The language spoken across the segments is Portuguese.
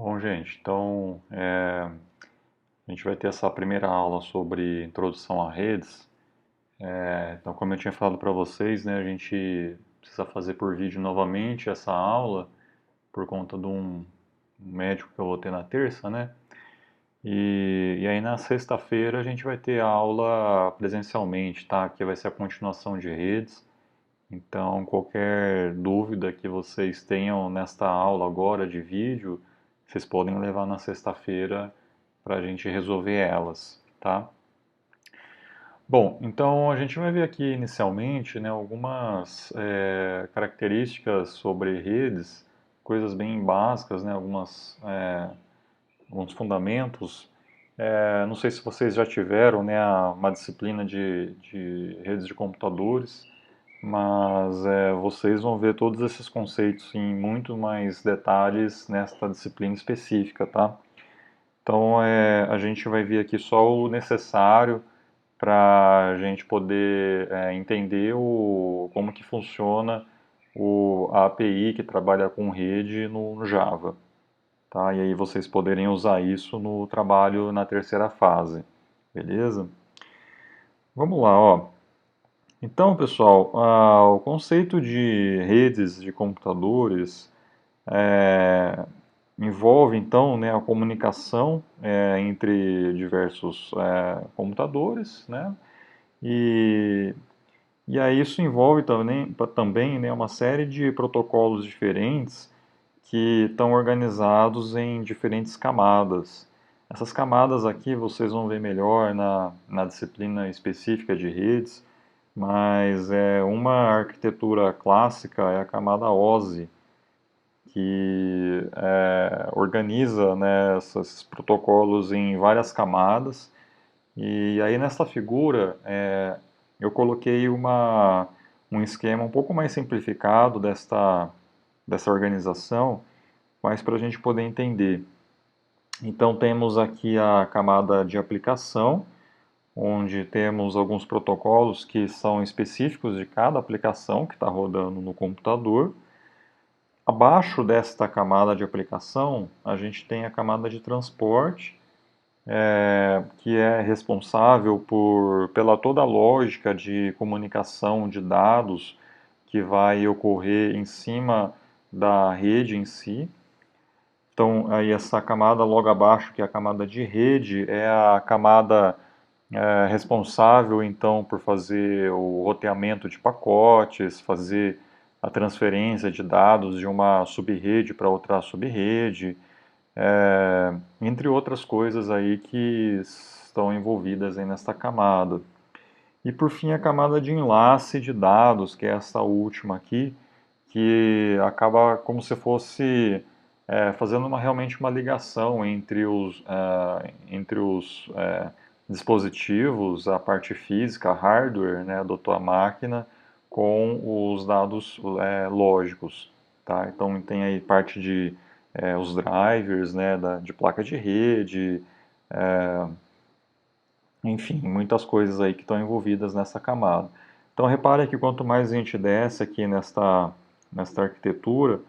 Bom, gente, então a gente vai ter essa primeira aula sobre introdução a redes. Então, como eu tinha falado para vocês, né, a gente precisa fazer por vídeo novamente essa aula por conta de um médico que eu vou ter na terça, né? E aí na sexta-feira a gente vai ter a aula presencialmente, tá? Que vai ser a continuação de redes. Então, qualquer dúvida que vocês tenham nesta aula agora de vídeo, vocês podem levar na sexta-feira para a gente resolver elas, tá? Bom, então a gente vai ver aqui inicialmente, né, algumas características sobre redes, coisas bem básicas, né, alguns fundamentos. Não sei se vocês já tiveram, né, uma disciplina de redes de computadores, mas vocês vão ver todos esses conceitos em muito mais detalhes nesta disciplina específica, tá? Então a gente vai ver aqui só o necessário para a gente poder entender como que funciona a API que trabalha com rede no Java, tá? E aí vocês poderem usar isso no trabalho na terceira fase, beleza? Vamos lá, ó. Então, pessoal, o conceito de redes de computadores é, envolve, então, né, a comunicação entre diversos computadores, né? E, e aí isso envolve também, né, uma série de protocolos diferentes que estão organizados em diferentes camadas. Essas camadas aqui vocês vão ver melhor na disciplina específica de redes, mas uma arquitetura clássica é a camada OSI, que organiza, né, esses protocolos em várias camadas. E aí nessa figura eu coloquei um esquema um pouco mais simplificado dessa organização, mas para a gente poder entender. Então temos aqui a camada de aplicação, onde temos alguns protocolos que são específicos de cada aplicação que está rodando no computador. Abaixo desta camada de aplicação, a gente tem a camada de transporte, que é responsável pela toda a lógica de comunicação de dados que vai ocorrer em cima da rede em si. Então, aí essa camada logo abaixo, que é a camada de rede, é a camada responsável então por fazer o roteamento de pacotes, fazer a transferência de dados de uma subrede para outra subrede, entre outras coisas aí que estão envolvidas aí nesta camada. E por fim a camada de enlace de dados, que é essa última aqui, que acaba como se fosse fazendo realmente uma ligação entre os dispositivos, a parte física, a hardware, né, da tua máquina, com os dados lógicos. Tá? Então tem aí parte de os drivers, né, de placa de rede, enfim, muitas coisas aí que estão envolvidas nessa camada. Então repare que quanto mais a gente desce aqui nesta arquitetura,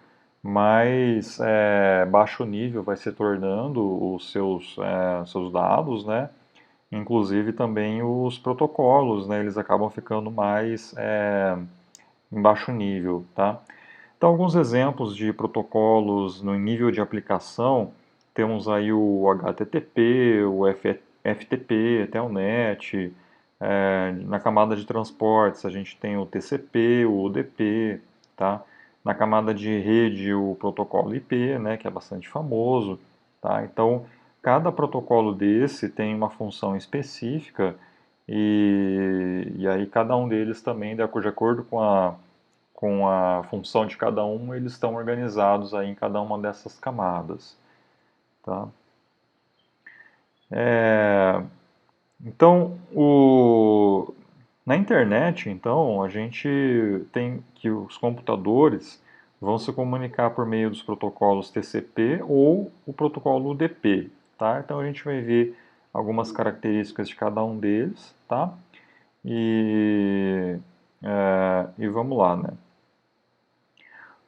mais baixo nível vai se tornando seus dados, né? Inclusive também os protocolos, né? Eles acabam ficando mais em baixo nível, tá? Então alguns exemplos de protocolos no nível de aplicação, temos aí o HTTP, o FTP, Telnet. Na camada de transportes a gente tem o TCP, o UDP, tá? Na camada de rede o protocolo IP, né, que é bastante famoso, tá? Então cada protocolo desse tem uma função específica e aí cada um deles também, de acordo com a função de cada um, eles estão organizados aí em cada uma dessas camadas, tá? É, então, na internet, então, a gente tem que os computadores vão se comunicar por meio dos protocolos TCP ou o protocolo UDP, tá? Então a gente vai ver algumas características de cada um deles, tá? E vamos lá, né?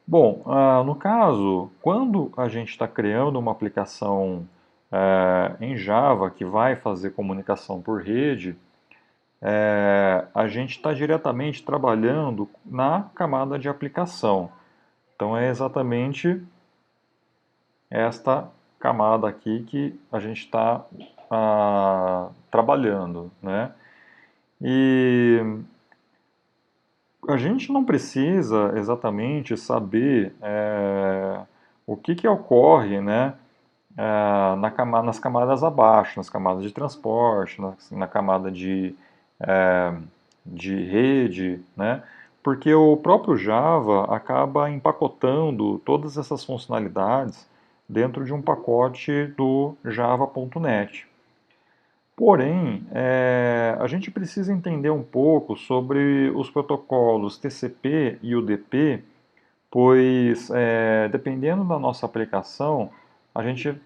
Bom, no caso, quando a gente está criando uma aplicação em Java que vai fazer comunicação por rede, a gente está diretamente trabalhando na camada de aplicação. Então é exatamente esta camada aqui que a gente está trabalhando, né? E a gente não precisa exatamente saber o que ocorre, né, nas camadas abaixo, nas camadas de transporte, na camada de rede, né, porque o próprio Java acaba empacotando todas essas funcionalidades dentro de um pacote do java.net. Porém, a gente precisa entender um pouco sobre os protocolos TCP e UDP, pois dependendo da nossa aplicação, a gente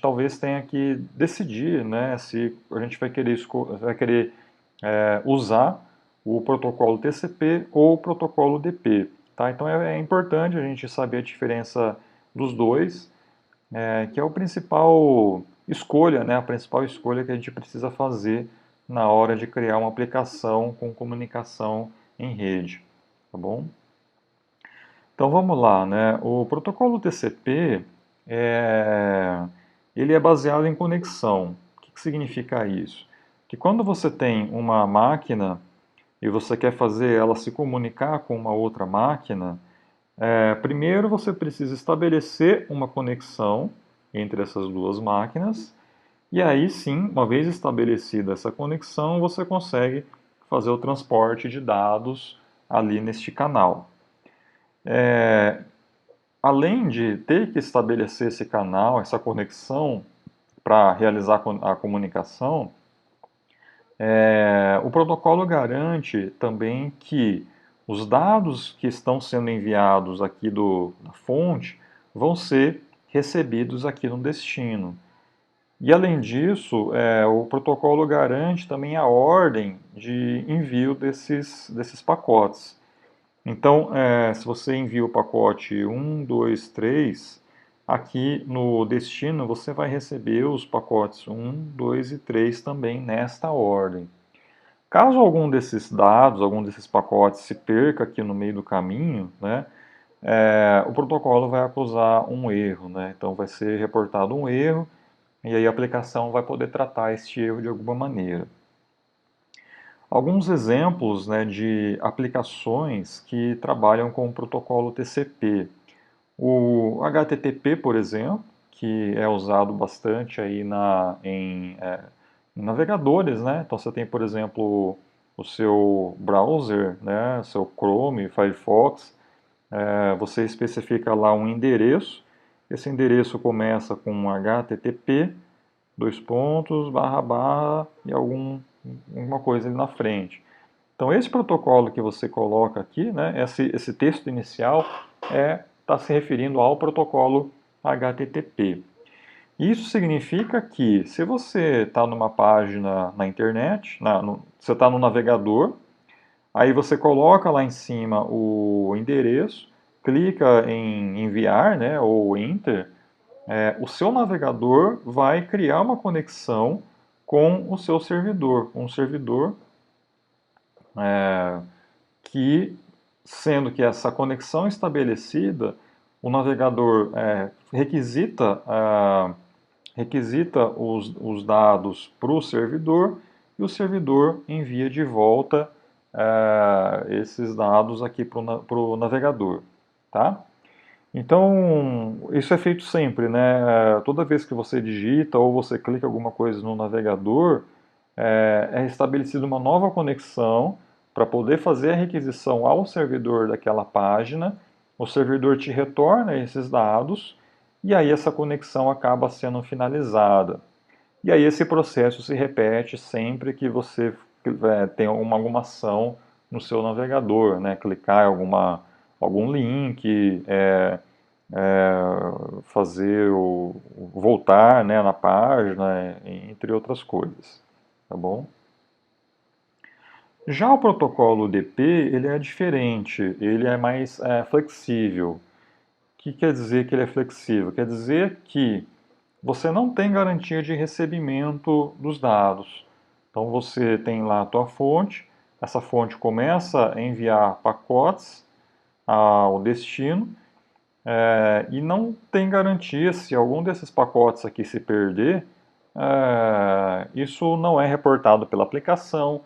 talvez tenha que decidir, né, se a gente vai querer usar o protocolo TCP ou o protocolo UDP. Tá? Então é importante a gente saber a diferença dos dois, que é o principal escolha, né, a principal escolha que a gente precisa fazer na hora de criar uma aplicação com comunicação em rede, tá bom? Então vamos lá, né? O protocolo TCP ele é baseado em conexão. O que significa isso? Que quando você tem uma máquina e você quer fazer ela se comunicar com uma outra máquina, primeiro você precisa estabelecer uma conexão entre essas duas máquinas, e aí sim, uma vez estabelecida essa conexão, você consegue fazer o transporte de dados ali neste canal. Além de ter que estabelecer esse canal, essa conexão para realizar a comunicação, o protocolo garante também que os dados que estão sendo enviados aqui da fonte vão ser recebidos aqui no destino. E além disso, o protocolo garante também a ordem de envio desses pacotes. Então, se você envia o pacote 1, 2, 3, aqui no destino você vai receber os pacotes 1, 2 e 3 também nesta ordem. Caso algum desses dados, algum desses pacotes se perca aqui no meio do caminho, né, o protocolo vai acusar um erro, né, então vai ser reportado um erro e aí a aplicação vai poder tratar este erro de alguma maneira. Alguns exemplos, né, de aplicações que trabalham com o protocolo TCP. O HTTP, por exemplo, que é usado bastante aí em navegadores, né? Então você tem, por exemplo, o seu browser, né, o seu Chrome, Firefox, você especifica lá um endereço. Esse endereço começa com HTTP, dois pontos, barra, barra e alguma coisa ali na frente. Então, esse protocolo que você coloca aqui, né, esse texto inicial, está se referindo ao protocolo HTTP. Isso significa que, se você está numa página na internet, você está no navegador, aí você coloca lá em cima o endereço, clica em enviar, né, ou enter, o seu navegador vai criar uma conexão com o seu servidor, um servidor que, sendo que essa conexão estabelecida, o navegador requisita os dados para o servidor e o servidor envia de volta esses dados aqui para o navegador, tá? Então, isso é feito sempre, né? Toda vez que você digita ou você clica alguma coisa no navegador, é estabelecida uma nova conexão para poder fazer a requisição ao servidor daquela página. O servidor te retorna esses dados e aí essa conexão acaba sendo finalizada. E aí esse processo se repete sempre que você tem alguma ação no seu navegador, né? Clicar em algum link, fazer voltar, né, na página, entre outras coisas, tá bom? Já o protocolo UDP, ele é diferente, ele é mais flexível. O que quer dizer que ele é flexível? Quer dizer que você não tem garantia de recebimento dos dados. Então você tem lá a tua fonte, essa fonte começa a enviar pacotes ao destino, e não tem garantia se algum desses pacotes aqui se perder, isso não é reportado pela aplicação,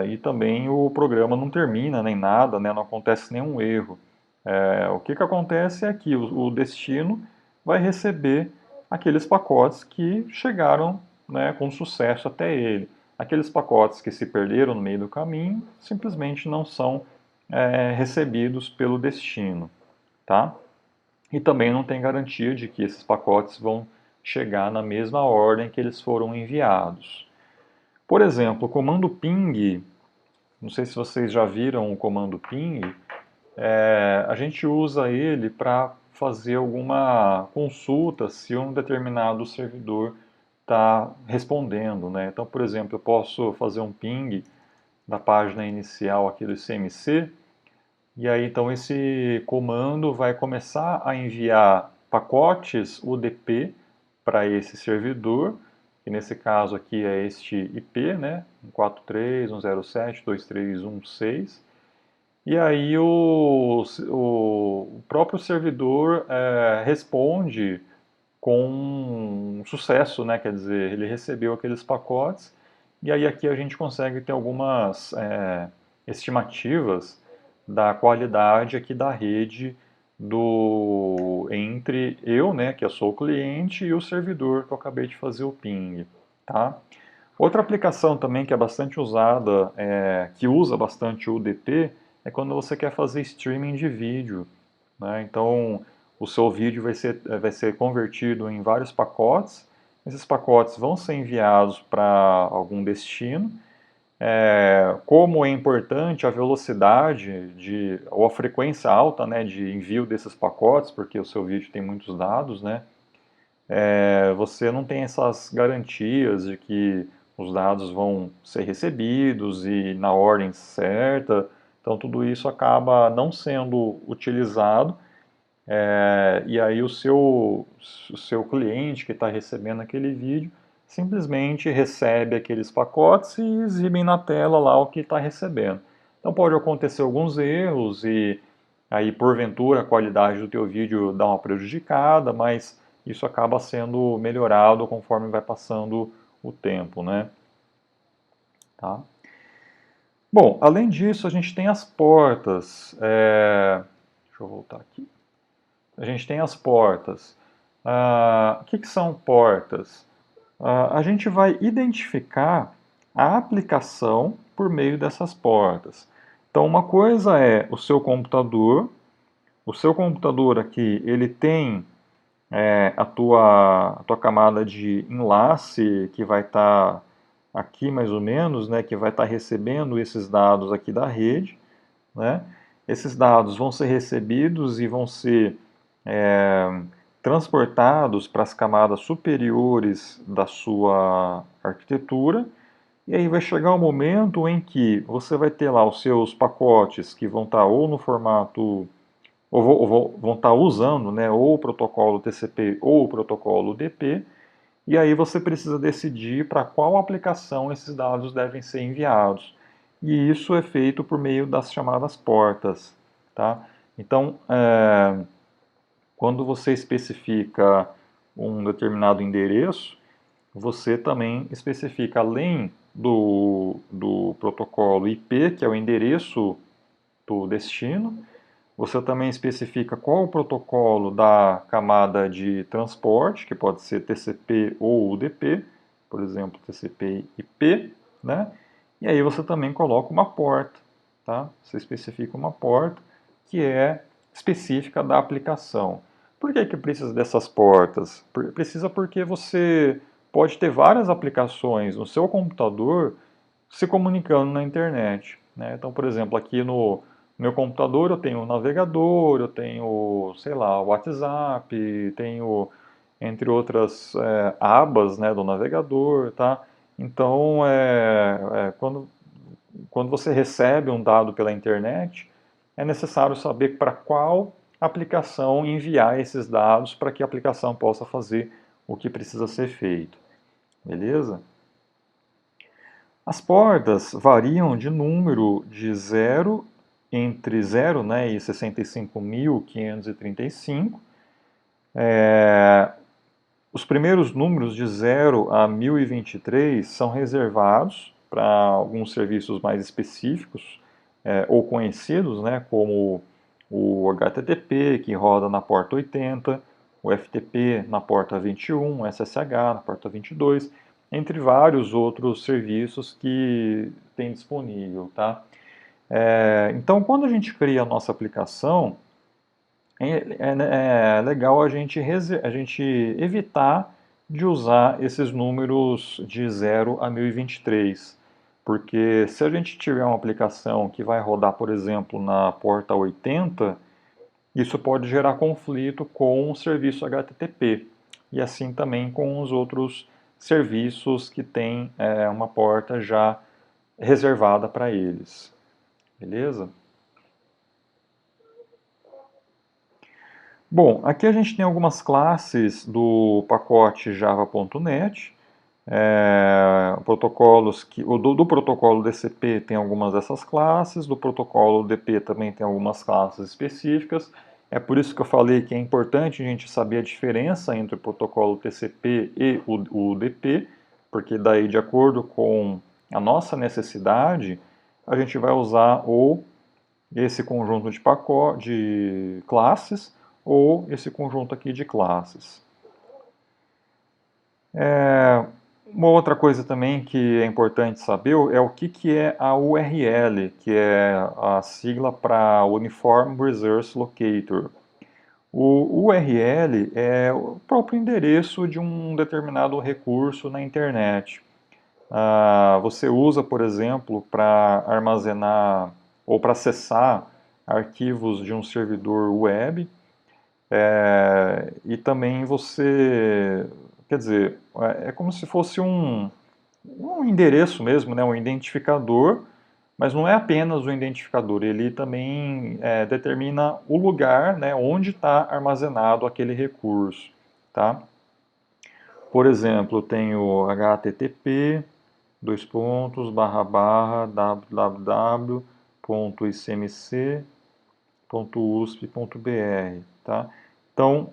e também o programa não termina nem nada, né, não acontece nenhum erro. O que acontece é que o destino vai receber aqueles pacotes que chegaram, né, com sucesso até ele. Aqueles pacotes que se perderam no meio do caminho simplesmente não são recebidos pelo destino, tá? E também não tem garantia de que esses pacotes vão chegar na mesma ordem que eles foram enviados. Por exemplo, o comando ping, não sei se vocês já viram o comando ping, a gente usa ele para fazer alguma consulta se um determinado servidor está respondendo, né? Então, por exemplo, eu posso fazer um ping da página inicial aqui do CMC, e aí então esse comando vai começar a enviar pacotes UDP para esse servidor, que nesse caso aqui é este IP, né? 143.107.2316. E aí o próprio servidor responde com sucesso, né? Quer dizer, ele recebeu aqueles pacotes, e aí aqui a gente consegue ter algumas estimativas da qualidade aqui da rede entre eu, né, que eu sou o cliente, e o servidor que eu acabei de fazer o ping, tá? Outra aplicação também que é bastante usada, que usa bastante o UDP, é quando você quer fazer streaming de vídeo, né? Então, o seu vídeo vai ser convertido em vários pacotes, esses pacotes vão ser enviados para algum destino. Como é importante a velocidade ou a frequência alta, né, de envio desses pacotes, porque o seu vídeo tem muitos dados, né? Você não tem essas garantias de que os dados vão ser recebidos e na ordem certa, então tudo isso acaba não sendo utilizado, e aí o seu cliente que está recebendo aquele vídeo simplesmente recebe aqueles pacotes e exibe na tela lá o que está recebendo. Então pode acontecer alguns erros e aí porventura a qualidade do teu vídeo dá uma prejudicada, mas isso acaba sendo melhorado conforme vai passando o tempo, né? Tá? Bom, além disso a gente tem as portas. Deixa eu voltar aqui. A gente tem as portas. O que são portas? A gente vai identificar a aplicação por meio dessas portas. Então, uma coisa é o seu computador aqui, ele tem a tua camada de enlace que vai estar aqui mais ou menos, né, que vai estar recebendo esses dados aqui da rede, né? Esses dados vão ser recebidos e vão ser é, transportados para as camadas superiores da sua arquitetura, e aí vai chegar um momento em que você vai ter lá os seus pacotes que vão estar ou no formato, vão estar usando, né, ou o protocolo TCP ou o protocolo UDP, e aí você precisa decidir para qual aplicação esses dados devem ser enviados. E isso é feito por meio das chamadas portas, tá? Então, quando você especifica um determinado endereço, você também especifica, além do protocolo IP, que é o endereço do destino, você também especifica qual o protocolo da camada de transporte, que pode ser TCP ou UDP, por exemplo, TCP/IP, né? E aí você também coloca uma porta, tá? Você especifica uma porta que é específica da aplicação. Por que que precisa dessas portas? Precisa porque você pode ter várias aplicações no seu computador se comunicando na internet, né? Então, por exemplo, aqui no meu computador eu tenho o navegador, eu tenho, sei lá, o WhatsApp, tenho, entre outras abas, né, do navegador, tá? Então, quando quando você recebe um dado pela internet, é necessário saber para qual aplicação enviar esses dados para que a aplicação possa fazer o que precisa ser feito. Beleza? As portas variam de número de 0, entre 0, né, e 65.535. Os primeiros números de 0 a 1023 são reservados para alguns serviços mais específicos ou conhecidos, né, como o HTTP, que roda na porta 80, o FTP na porta 21, o SSH na porta 22, entre vários outros serviços que tem disponível, tá? Então, quando a gente cria a nossa aplicação, é legal a gente evitar de usar esses números de 0 a 1023, porque se a gente tiver uma aplicação que vai rodar, por exemplo, na porta 80, isso pode gerar conflito com o serviço HTTP, e assim também com os outros serviços que têm uma porta já reservada para eles. Beleza? Bom, aqui a gente tem algumas classes do pacote java.net, protocolos que, do protocolo DCP tem algumas dessas classes, do protocolo DP também tem algumas classes específicas. É por isso que eu falei que é importante a gente saber a diferença entre o protocolo TCP e o DP, porque daí, de acordo com a nossa necessidade, a gente vai usar ou esse conjunto de classes ou esse conjunto aqui de classes. Uma outra coisa também que é importante saber é o que é a URL, que é a sigla para Uniform Resource Locator. O URL é o próprio endereço de um determinado recurso na internet. Você usa, por exemplo, para armazenar ou para acessar arquivos de um servidor web, e também você, quer dizer, é como se fosse um endereço mesmo, né, um identificador, mas não é apenas um identificador, ele também determina o lugar, né, onde está armazenado aquele recurso, tá? Por exemplo, eu tenho http www.icmc.usp.br, tá? Então,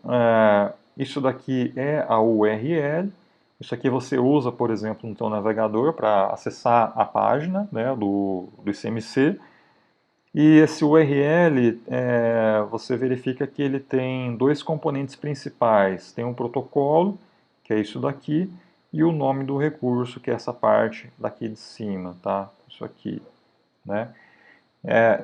isso daqui é a URL. Isso aqui você usa, por exemplo, no seu navegador para acessar a página, né, do ICMC. E esse URL, você verifica que ele tem dois componentes principais. Tem um protocolo, que é isso daqui, e o nome do recurso, que é essa parte daqui de cima, tá? Isso aqui, né?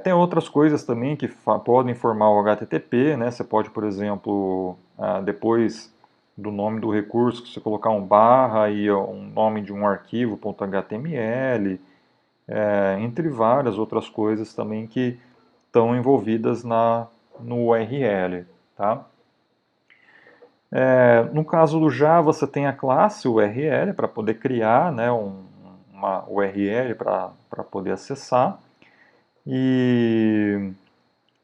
Tem outras coisas também que podem formar o HTTP, né? Você pode, por exemplo, depois do nome do recurso, você colocar um barra e um nome de um arquivo .html, entre várias outras coisas também que estão envolvidas no URL, tá? No caso do Java, você tem a classe URL para poder criar, né, uma URL para poder acessar. E,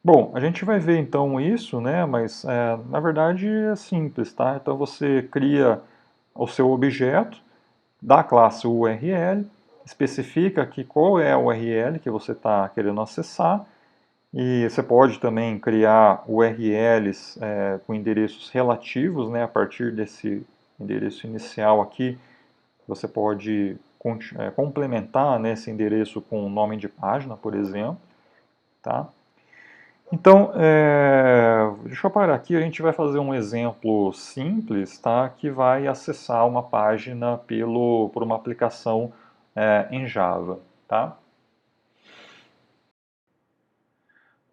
bom, a gente vai ver então isso, né, mas na verdade é simples, tá? Então você cria o seu objeto da classe URL, especifica aqui qual é a URL que você está querendo acessar, e você pode também criar URLs com endereços relativos, né, a partir desse endereço inicial aqui, você pode complementar, né, esse endereço com o nome de página, por exemplo, tá? Então, deixa eu parar aqui, a gente vai fazer um exemplo simples, tá, que vai acessar uma página por uma aplicação em Java, tá?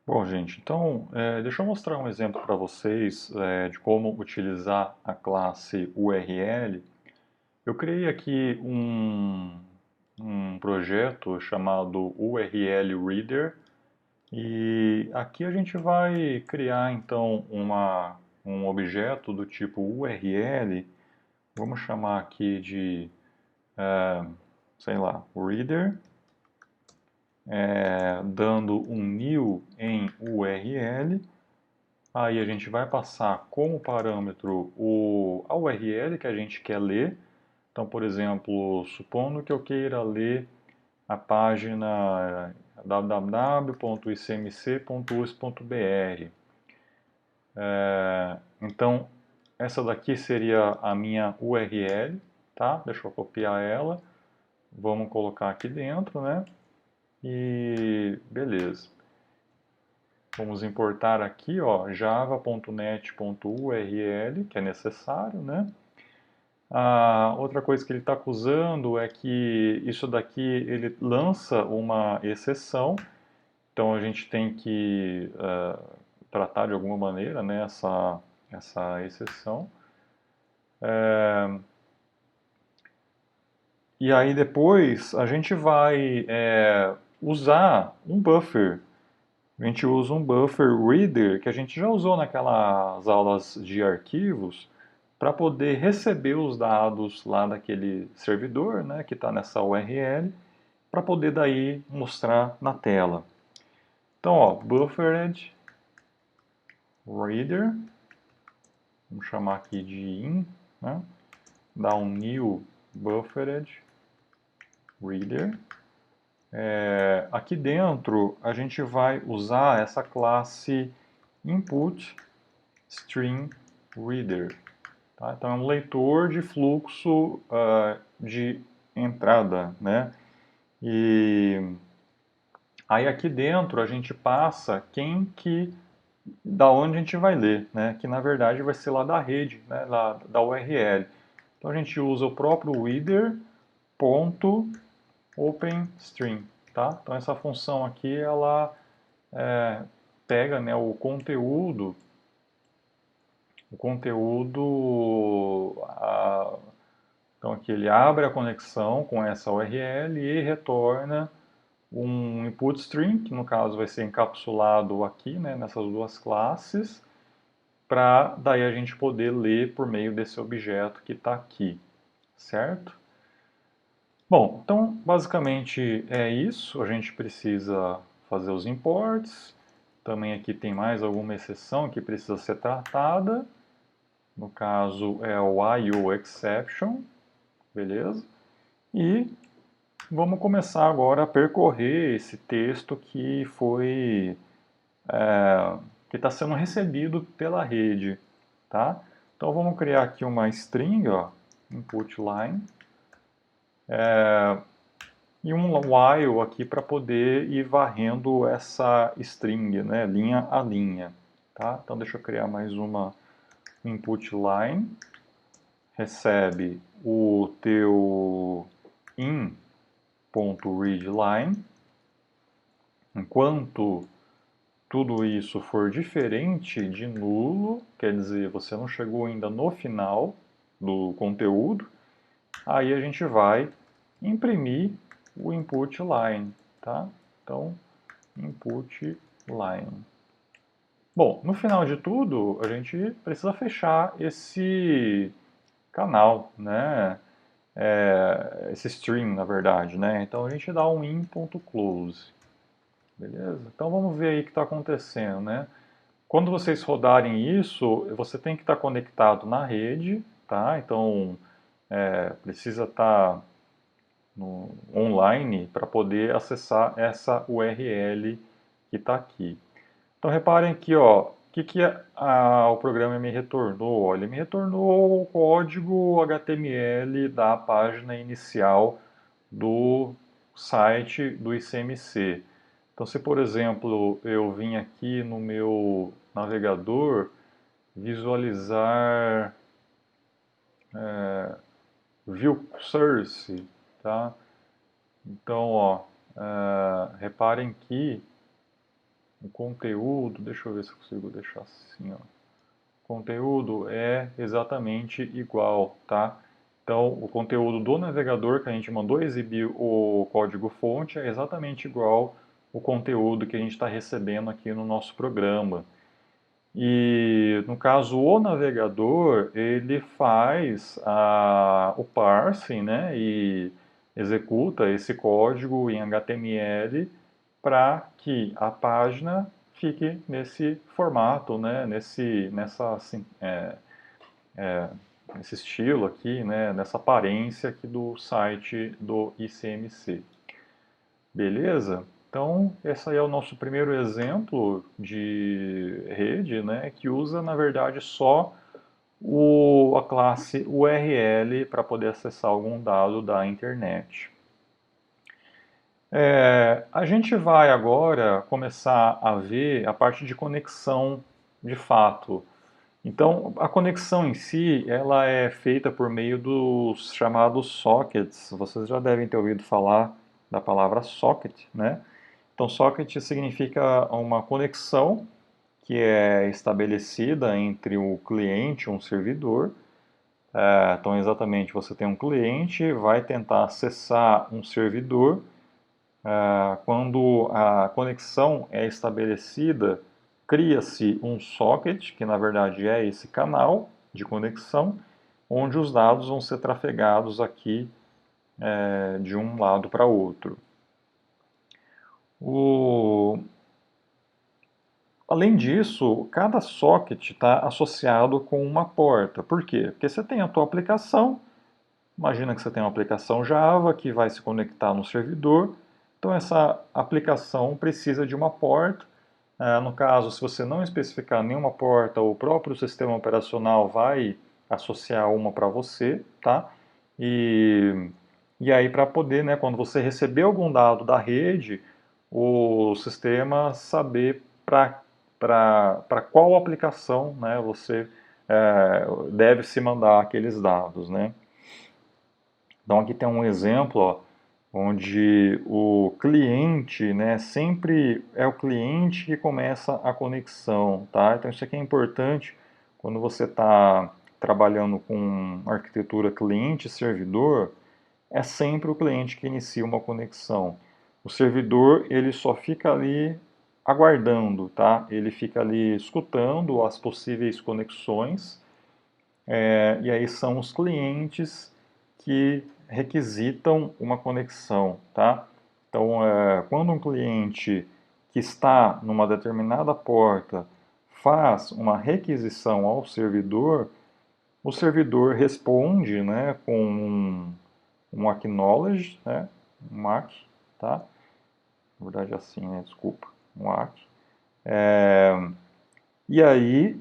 Bom, gente, então deixa eu mostrar um exemplo para vocês de como utilizar a classe URL. Eu criei aqui um projeto chamado URL Reader e aqui a gente vai criar então um objeto do tipo URL, vamos chamar aqui de, sei lá, Reader. dando um new em URL. Aí a gente vai passar como parâmetro a URL que a gente quer ler. Então, por exemplo, supondo que eu queira ler a página www.icmc.us.br. Então, essa daqui seria a minha URL, tá? Deixa eu copiar ela. Vamos colocar aqui dentro, né? E beleza. Vamos importar aqui, ó, java.net.url, que é necessário, né? A outra coisa que ele está acusando é que isso daqui ele lança uma exceção, então a gente tem que tratar de alguma maneira, né, essa exceção. E aí depois a gente vai usar um buffer. A gente usa um buffer reader que a gente já usou naquelas aulas de arquivos para poder receber os dados lá daquele servidor, né, que está nessa URL, para poder daí mostrar na tela. Então, ó, buffered reader, vamos chamar aqui de in, né, dá um new buffered reader. Aqui dentro a gente vai usar essa classe input string reader. Tá? Então é um leitor de fluxo de entrada, né? E aí aqui dentro a gente passa da onde a gente vai ler, né? Que na verdade vai ser lá da rede, né? Lá da URL. Então a gente usa o próprio reader.openString, tá? Então essa função aqui ela pega, né, então aqui ele abre a conexão com essa URL e retorna um input string, que no caso vai ser encapsulado aqui, né, nessas duas classes, para daí a gente poder ler por meio desse objeto que está aqui, certo? Bom, então basicamente é isso, a gente precisa fazer os imports, também aqui tem mais alguma exceção que precisa ser tratada, no caso é o IOException, beleza? E vamos começar agora a percorrer esse texto que que está sendo recebido pela rede, tá? Então vamos criar aqui uma string, ó, input line, e um while aqui para poder ir varrendo essa string, né, linha a linha, tá? Então deixa eu criar mais uma input line, recebe o teu in.readLine, enquanto tudo isso for diferente de nulo, quer dizer, você não chegou ainda no final do conteúdo, aí a gente vai imprimir o input line, tá? Então, input line. Bom, no final de tudo, a gente precisa fechar esse canal, né? Esse string, na verdade, né? Então a gente dá um in.close, beleza? Então vamos ver aí o que está acontecendo, né? Quando vocês rodarem isso, você tem que estar conectado na rede, tá? Então precisa estar online para poder acessar essa URL que está aqui. Então reparem aqui, ó, o que o programa me retornou? Ele me retornou o código HTML da página inicial do site do ICMC. Então, se por exemplo eu vim aqui no meu navegador visualizar view source, tá? Então, ó, reparem que o conteúdo, deixa eu ver se eu consigo deixar assim, ó. O conteúdo é exatamente igual, tá? Então, o conteúdo do navegador que a gente mandou exibir o código-fonte é exatamente igual o conteúdo que a gente está recebendo aqui no nosso programa. E, no caso, o navegador, ele faz o parsing, né? E executa esse código em HTML para que a página fique nesse formato, né, nessa, assim, nesse estilo aqui, né, nessa aparência aqui do site do ICMC. Beleza? Então, esse aí é o nosso primeiro exemplo de rede, né, que usa, na verdade, só a classe URL para poder acessar algum dado da internet. A gente vai agora começar a ver a parte de conexão de fato. Então, a conexão em si, ela é feita por meio dos chamados sockets. Vocês já devem ter ouvido falar da palavra socket, né? Então, socket significa uma conexão que é estabelecida entre o cliente e um servidor. Então, exatamente, você tem um cliente, vai tentar acessar um servidor. Quando a conexão é estabelecida, cria-se um socket, que na verdade é esse canal de conexão, onde os dados vão ser trafegados aqui de um lado para outro. Além disso, cada socket está associado com uma porta. Por quê? Porque você tem a tua aplicação, imagina que você tem uma aplicação Java que vai se conectar no servidor, então essa aplicação precisa de uma porta. No caso, se você não especificar nenhuma porta, o próprio sistema operacional vai associar uma para você, tá? E aí para poder, né, quando você receber algum dado da rede, o sistema saber para qual aplicação, né, você deve se mandar aqueles dados, né? Então aqui tem um exemplo, ó, onde o cliente, né, sempre é o cliente que começa a conexão, tá? Então isso aqui é importante quando você está trabalhando com arquitetura cliente-servidor, é sempre o cliente que inicia uma conexão. O servidor, ele só fica ali aguardando, tá? Ele fica ali escutando as possíveis conexões, e aí são os clientes que requisitam uma conexão, tá? Então, quando um cliente que está numa determinada porta faz uma requisição ao servidor, o servidor responde, né, com um acknowledge, né, um ACK, tá? Na verdade é assim, né, desculpa, um ACK. E aí,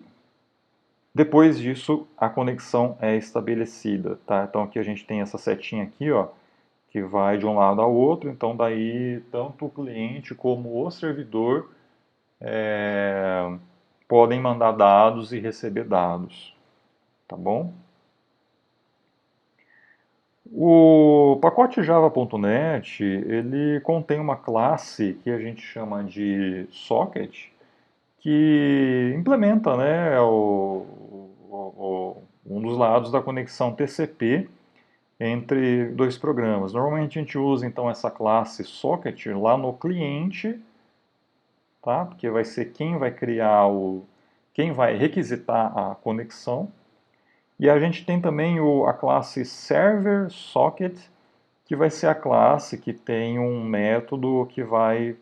depois disso, a conexão é estabelecida, tá? Então aqui a gente tem essa setinha aqui, ó, que vai de um lado ao outro, então daí tanto o cliente como o servidor podem mandar dados e receber dados, tá bom? O pacote java.net, ele contém uma classe que a gente chama de socket, que implementa, né, um dos lados da conexão TCP entre dois programas. Normalmente a gente usa então essa classe socket lá no cliente, tá? Porque vai ser quem vai criar quem vai requisitar a conexão. E a gente tem também a classe server socket, que vai ser a classe que tem um método que vai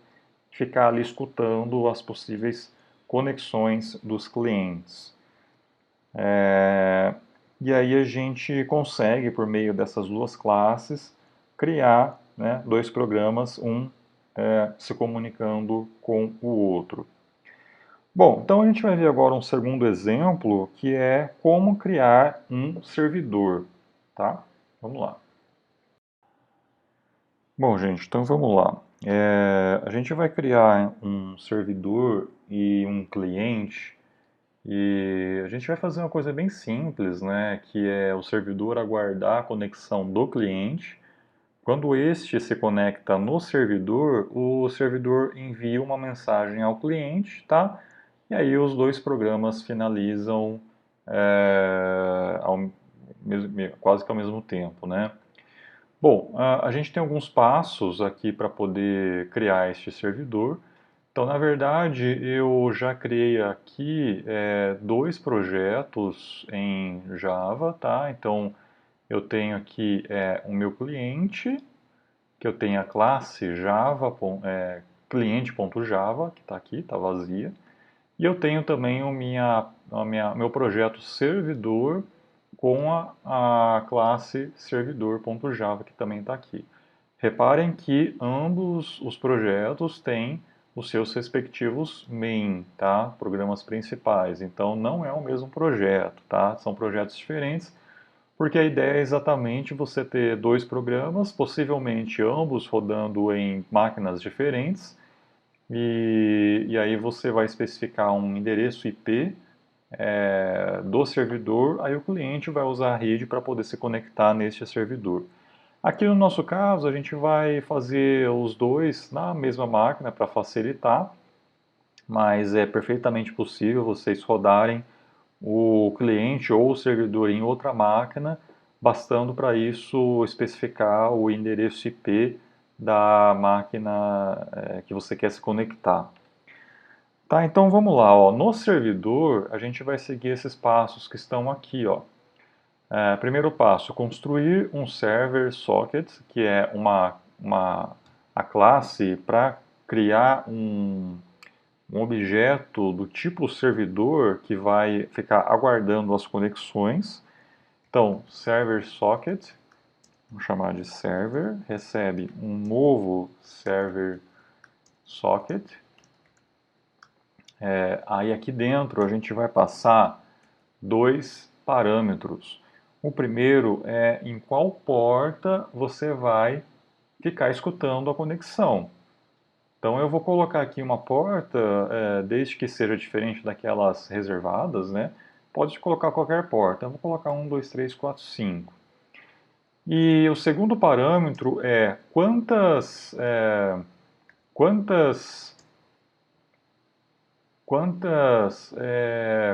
ficar ali escutando as possíveis conexões dos clientes. E aí a gente consegue, por meio dessas duas classes, criar, né, dois programas, um se comunicando com o outro. Bom, então a gente vai ver agora um segundo exemplo, que é como criar um servidor, tá? Vamos lá. Bom, gente, então vamos lá. A gente vai criar um servidor e um cliente e a gente vai fazer uma coisa bem simples, né? Que é o servidor aguardar a conexão do cliente. Quando este se conecta no servidor, o servidor envia uma mensagem ao cliente, tá? E aí os dois programas finalizam quase que ao mesmo tempo, né? Bom, a gente tem alguns passos aqui para poder criar este servidor. Então, na verdade, eu já criei aqui dois projetos em Java, tá? Então, eu tenho aqui o meu cliente, que eu tenho a classe Java, cliente.java, que está aqui, está vazia. E eu tenho também meu projeto servidor com a classe servidor.java, que também está aqui. Reparem que ambos os projetos têm os seus respectivos main, tá? Programas principais. Então não é o mesmo projeto, tá? São projetos diferentes, porque a ideia é exatamente você ter dois programas, possivelmente ambos rodando em máquinas diferentes, e aí você vai especificar um endereço IP do servidor, aí o cliente vai usar a rede para poder se conectar neste servidor. Aqui no nosso caso, a gente vai fazer os dois na mesma máquina para facilitar, mas é perfeitamente possível vocês rodarem o cliente ou o servidor em outra máquina, bastando para isso especificar o endereço IP da máquina que você quer se conectar. Tá, então vamos lá, ó. No servidor a gente vai seguir esses passos que estão aqui, ó. Primeiro passo, construir um server socket, que é a classe para criar um objeto do tipo servidor que vai ficar aguardando as conexões. Então, server socket, vamos chamar de server, recebe um novo server socket. Aí aqui dentro a gente vai passar dois parâmetros. O primeiro é em qual porta você vai ficar escutando a conexão. Então eu vou colocar aqui uma porta, desde que seja diferente daquelas reservadas, né? Pode colocar qualquer porta. Eu vou colocar 1, 2, 3, 4, 5. E o segundo parâmetro é quantas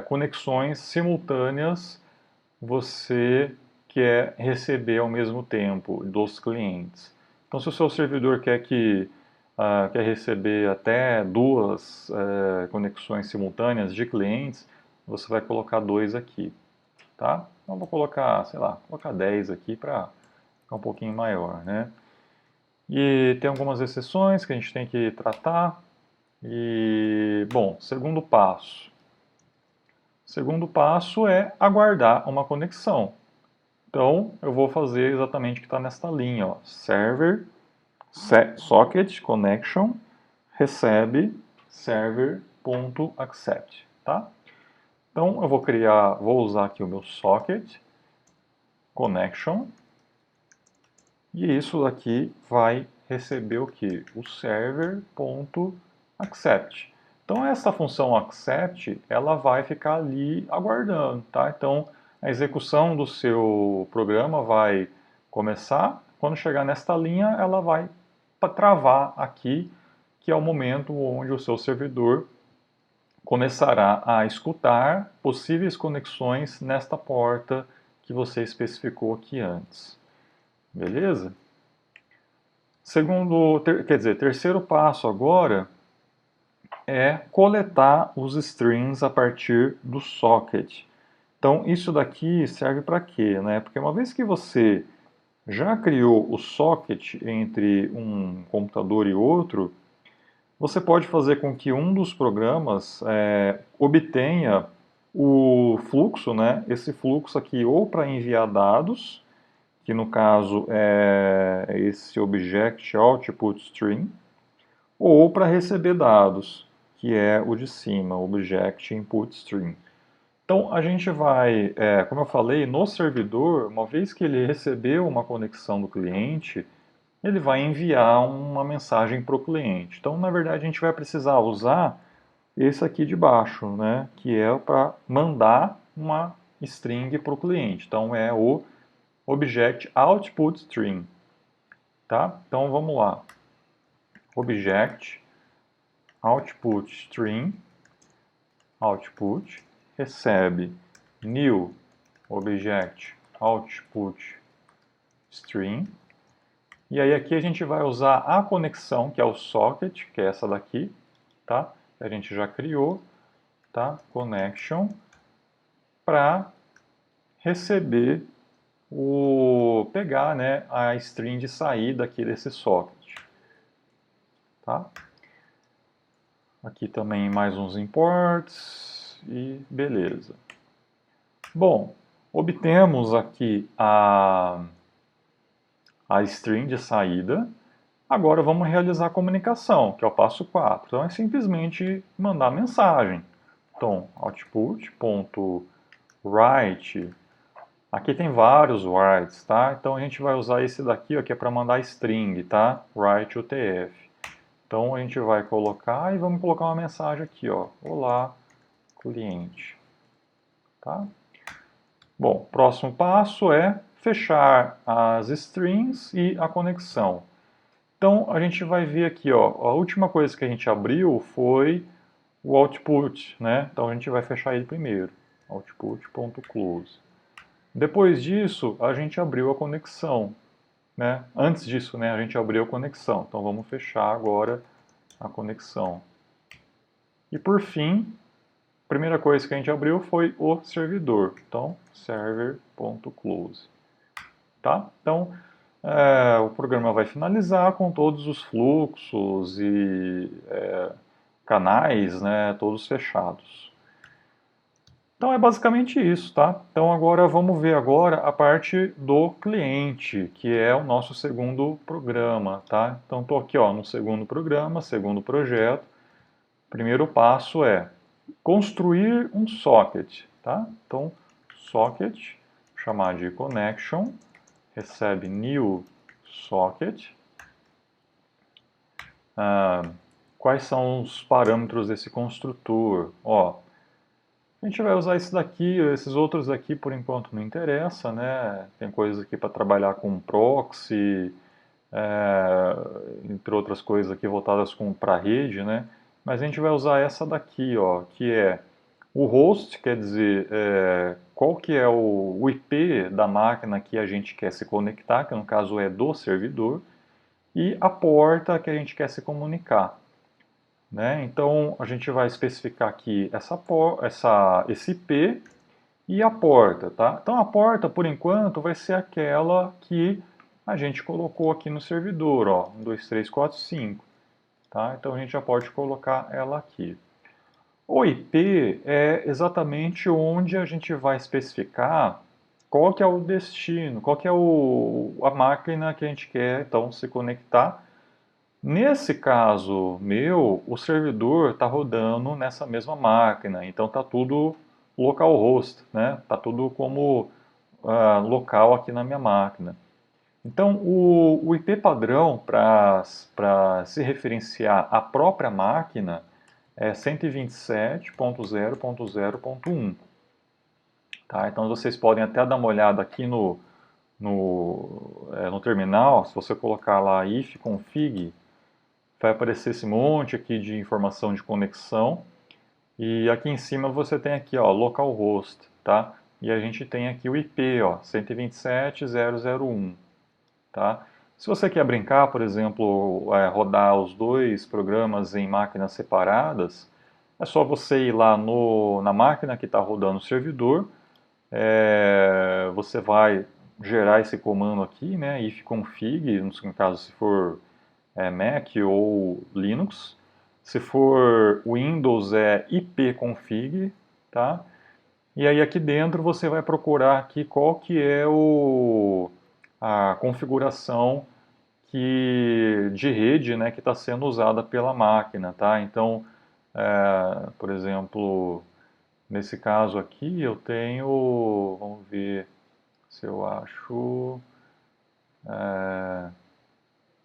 conexões simultâneas você quer receber ao mesmo tempo dos clientes. Então, se o seu servidor quer receber até duas conexões simultâneas de clientes, você vai colocar 2 aqui, tá? Então, vou colocar, sei lá, colocar 10 aqui para ficar um pouquinho maior, né? E tem algumas exceções que a gente tem que tratar. E, bom, segundo passo. Segundo passo é aguardar uma conexão. Então, eu vou fazer exatamente o que está nesta linha, ó. Server socket connection recebe server.accept, tá? Então, eu vou usar aqui o meu socket connection e isso daqui vai receber o que? O server.accept. Então, essa função accept, ela vai ficar ali aguardando, tá? Então, a execução do seu programa vai começar. Quando chegar nesta linha, ela vai travar aqui, que é o momento onde o seu servidor começará a escutar possíveis conexões nesta porta que você especificou aqui antes. Beleza? Terceiro passo agora é coletar os strings a partir do socket. Então, isso daqui serve para quê? Né? Porque uma vez que você já criou o socket entre um computador e outro, você pode fazer com que um dos programas obtenha o fluxo, né? Esse fluxo aqui ou para enviar dados, que no caso é esse object output string, ou para receber dados, que é o de cima, object input string. Então a gente vai, como eu falei, no servidor, uma vez que ele recebeu uma conexão do cliente, ele vai enviar uma mensagem para o cliente. Então, na verdade, a gente vai precisar usar esse aqui de baixo, né, que é para mandar uma string para o cliente. Então, é o object output string. Tá? Então, vamos lá. Object output string, output, recebe new object output string. E aí aqui a gente vai usar a conexão, que é o socket, que é essa daqui, tá? Que a gente já criou, tá? Connection, para receber pegar, né, a string de saída aqui desse socket, tá? Aqui também mais uns imports e beleza. Bom, obtemos aqui a string de saída. Agora vamos realizar a comunicação, que é o passo 4. Então é simplesmente mandar mensagem. Então, output.write. Aqui tem vários writes, tá? Então a gente vai usar esse daqui, ó, que é para mandar string, tá? Write UTF. Então a gente vai colocar e vamos colocar uma mensagem aqui, ó. Olá, cliente. Tá? Bom, próximo passo é fechar as strings e a conexão. Então a gente vai ver aqui, ó, a última coisa que a gente abriu foi o output, né? Então a gente vai fechar ele primeiro, output.close. Depois disso, a gente abriu a conexão, né? Antes disso, né, a gente abriu a conexão. Então vamos fechar agora a conexão. E por fim, a primeira coisa que a gente abriu foi o servidor. Então, server.close. Tá? Então, o programa vai finalizar com todos os fluxos e canais, né, todos fechados. Então é basicamente isso, tá? Então agora vamos ver agora a parte do cliente, que é o nosso segundo programa, tá? Então estou aqui, ó, no segundo programa, segundo projeto. Primeiro passo é construir um socket, tá? Então socket, chamar de connection, recebe new socket. Quais são os parâmetros desse construtor? Ó, a gente vai usar esse daqui, esses outros aqui por enquanto não interessa, né? Tem coisas aqui para trabalhar com proxy, entre outras coisas aqui voltadas para a rede, né? Mas a gente vai usar essa daqui, ó, que é o host, quer dizer, qual que é o IP da máquina que a gente quer se conectar, que no caso é do servidor, e a porta que a gente quer se comunicar. Né? Então a gente vai especificar aqui esse IP e a porta. Tá? Então a porta, por enquanto, vai ser aquela que a gente colocou aqui no servidor, ó, 12345. Tá? Então a gente já pode colocar ela aqui. O IP é exatamente onde a gente vai especificar qual que é o destino, qual que é a máquina que a gente quer então se conectar. Nesse caso meu, o servidor está rodando nessa mesma máquina, então está tudo localhost, né? Está tudo como local aqui na minha máquina. Então o IP padrão para se referenciar à própria máquina é 127.0.0.1. Tá? Então vocês podem até dar uma olhada aqui no terminal, se você colocar lá ifconfig, vai aparecer esse monte aqui de informação de conexão. E aqui em cima você tem aqui, ó, localhost, tá? E a gente tem aqui o IP, ó, 127.0.0.1, tá? Se você quer brincar, por exemplo, rodar os dois programas em máquinas separadas, é só você ir lá na máquina que está rodando o servidor, você vai gerar esse comando aqui, né, ifconfig, no caso se for Mac ou Linux. Se for Windows é ipconfig, tá? E aí aqui dentro você vai procurar aqui qual que é a configuração de rede, né, que está sendo usada pela máquina, tá? Então, por exemplo, nesse caso aqui eu tenho, vamos ver se eu acho,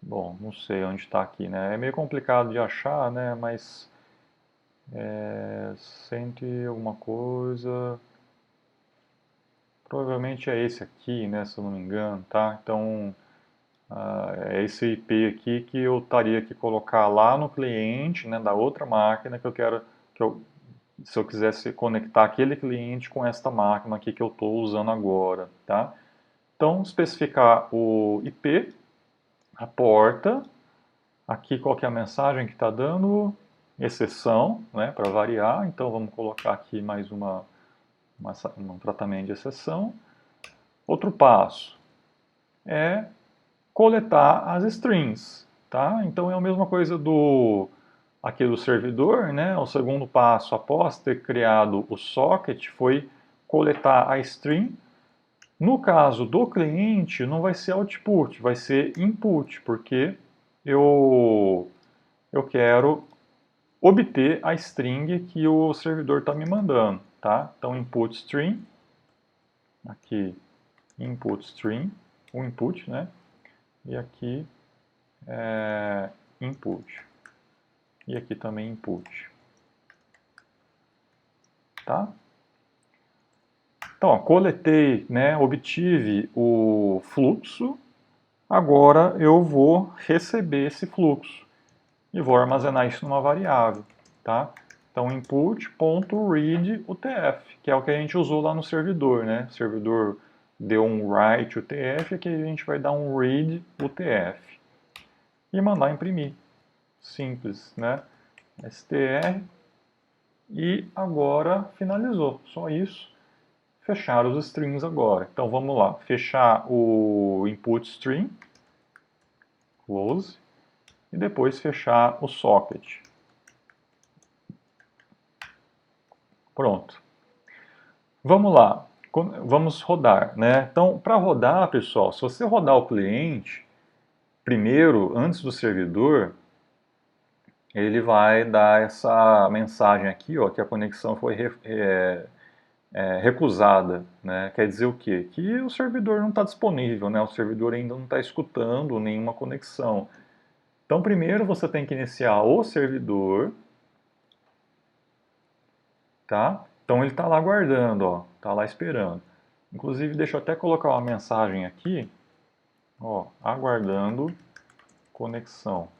bom, não sei onde está aqui, né? É meio complicado de achar, né? Mas sente alguma coisa. Provavelmente é esse aqui, né? Se eu não me engano, tá? Então é esse IP aqui que eu estaria que colocar lá no cliente, né? Da outra máquina que eu quero se eu quisesse conectar aquele cliente com esta máquina aqui que eu estou usando agora, tá? Então especificar o IP, a porta. Aqui qual que é a mensagem que está dando? Exceção, né, para variar. Então vamos colocar aqui mais um tratamento de exceção. Outro passo é coletar as strings. Tá? Então é a mesma coisa do aqui do servidor, né? O segundo passo, após ter criado o socket, foi coletar a string. No caso do cliente, não vai ser output, vai ser input, porque eu quero obter a string que o servidor está me mandando, tá? Então, input string, aqui, input string, o input, né? E aqui, input. E aqui também input, tá? Então, ó, coletei, né, obtive o fluxo, agora eu vou receber esse fluxo e vou armazenar isso numa variável, tá? Então, input.read_utf, que é o que a gente usou lá no servidor, né? O servidor deu um write UTF, aqui a gente vai dar um read UTF e mandar imprimir. Simples, né? str e agora finalizou, só isso. Fechar os strings agora. Então vamos lá, fechar o input string, close, e depois fechar o socket. Pronto. Vamos lá, vamos rodar, né? Então, para rodar, pessoal, se você rodar o cliente, primeiro, antes do servidor, ele vai dar essa mensagem aqui, ó, que a conexão foi recusada, né? Quer dizer o quê? Que o servidor não está disponível, né? O servidor ainda não está escutando nenhuma conexão. Então, primeiro você tem que iniciar o servidor, tá? Então ele está lá aguardando, ó, está lá esperando. Inclusive, deixa eu até colocar uma mensagem aqui, ó, aguardando conexão.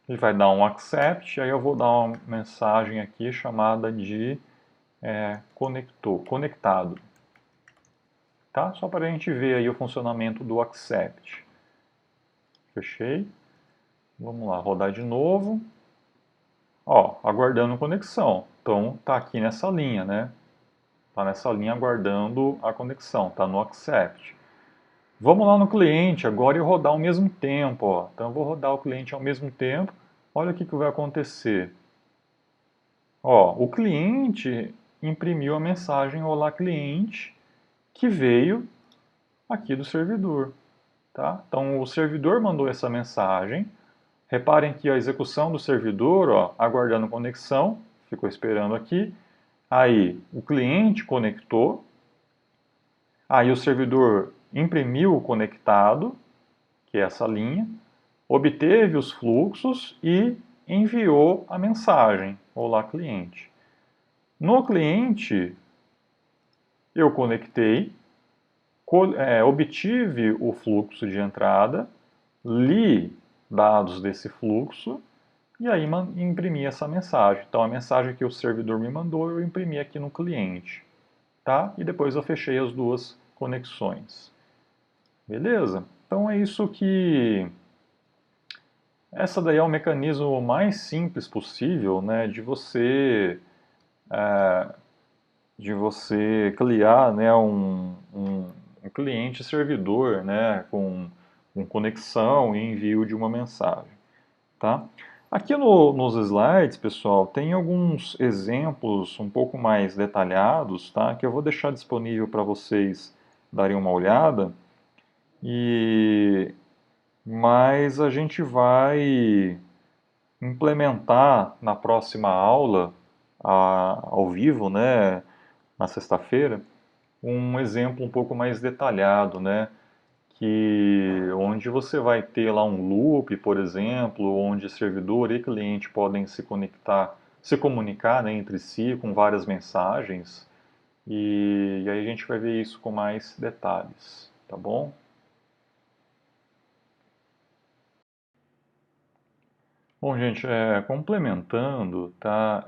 Ele vai dar um accept, aí eu vou dar uma mensagem aqui chamada de conectado, tá? Só para a gente ver aí o funcionamento do accept. Fechei. Vamos lá, rodar de novo. Ó, aguardando conexão. Então tá aqui nessa linha, né? Tá nessa linha aguardando a conexão, tá no accept. Vamos lá no cliente agora e rodar ao mesmo tempo, ó. Então eu vou rodar o cliente ao mesmo tempo. Olha o que vai acontecer. Ó, o cliente imprimiu a mensagem Olá cliente que veio aqui do servidor, tá? Então o servidor mandou essa mensagem. Reparem que a execução do servidor, ó, aguardando conexão, ficou esperando aqui. Aí o cliente conectou, aí o servidor imprimiu o conectado, que é essa linha, obteve os fluxos e enviou a mensagem, olá cliente. No cliente, eu conectei, obtive o fluxo de entrada, li dados desse fluxo e aí imprimi essa mensagem. Então a mensagem que o servidor me mandou eu imprimi aqui no cliente, tá? E depois eu fechei as duas conexões. Beleza? Então é isso que essa daí é o mecanismo mais simples possível, né, de você criar, né, um cliente servidor, né, com conexão e envio de uma mensagem, tá? Aqui nos slides, pessoal, tem alguns exemplos um pouco mais detalhados, tá? Que eu vou deixar disponível para vocês darem uma olhada. Mas a gente vai implementar na próxima aula, ao vivo, né, na sexta-feira, um exemplo um pouco mais detalhado, né? Onde você vai ter lá um loop, por exemplo, onde servidor e cliente podem se conectar, se comunicar, né, entre si com várias mensagens. E aí a gente vai ver isso com mais detalhes, tá bom? Bom, gente, complementando, tá?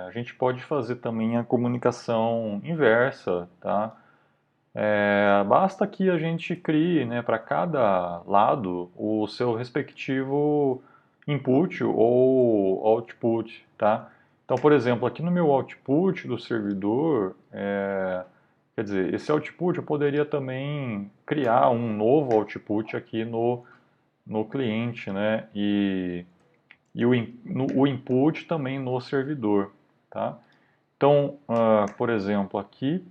A gente pode fazer também a comunicação inversa, tá? Basta que a gente crie, né, para cada lado o seu respectivo input ou output, tá? Então, por exemplo, aqui no meu output do servidor, quer dizer, esse output eu poderia também criar um novo output aqui no cliente, né? e o input também no servidor, tá? Então, por exemplo, aqui,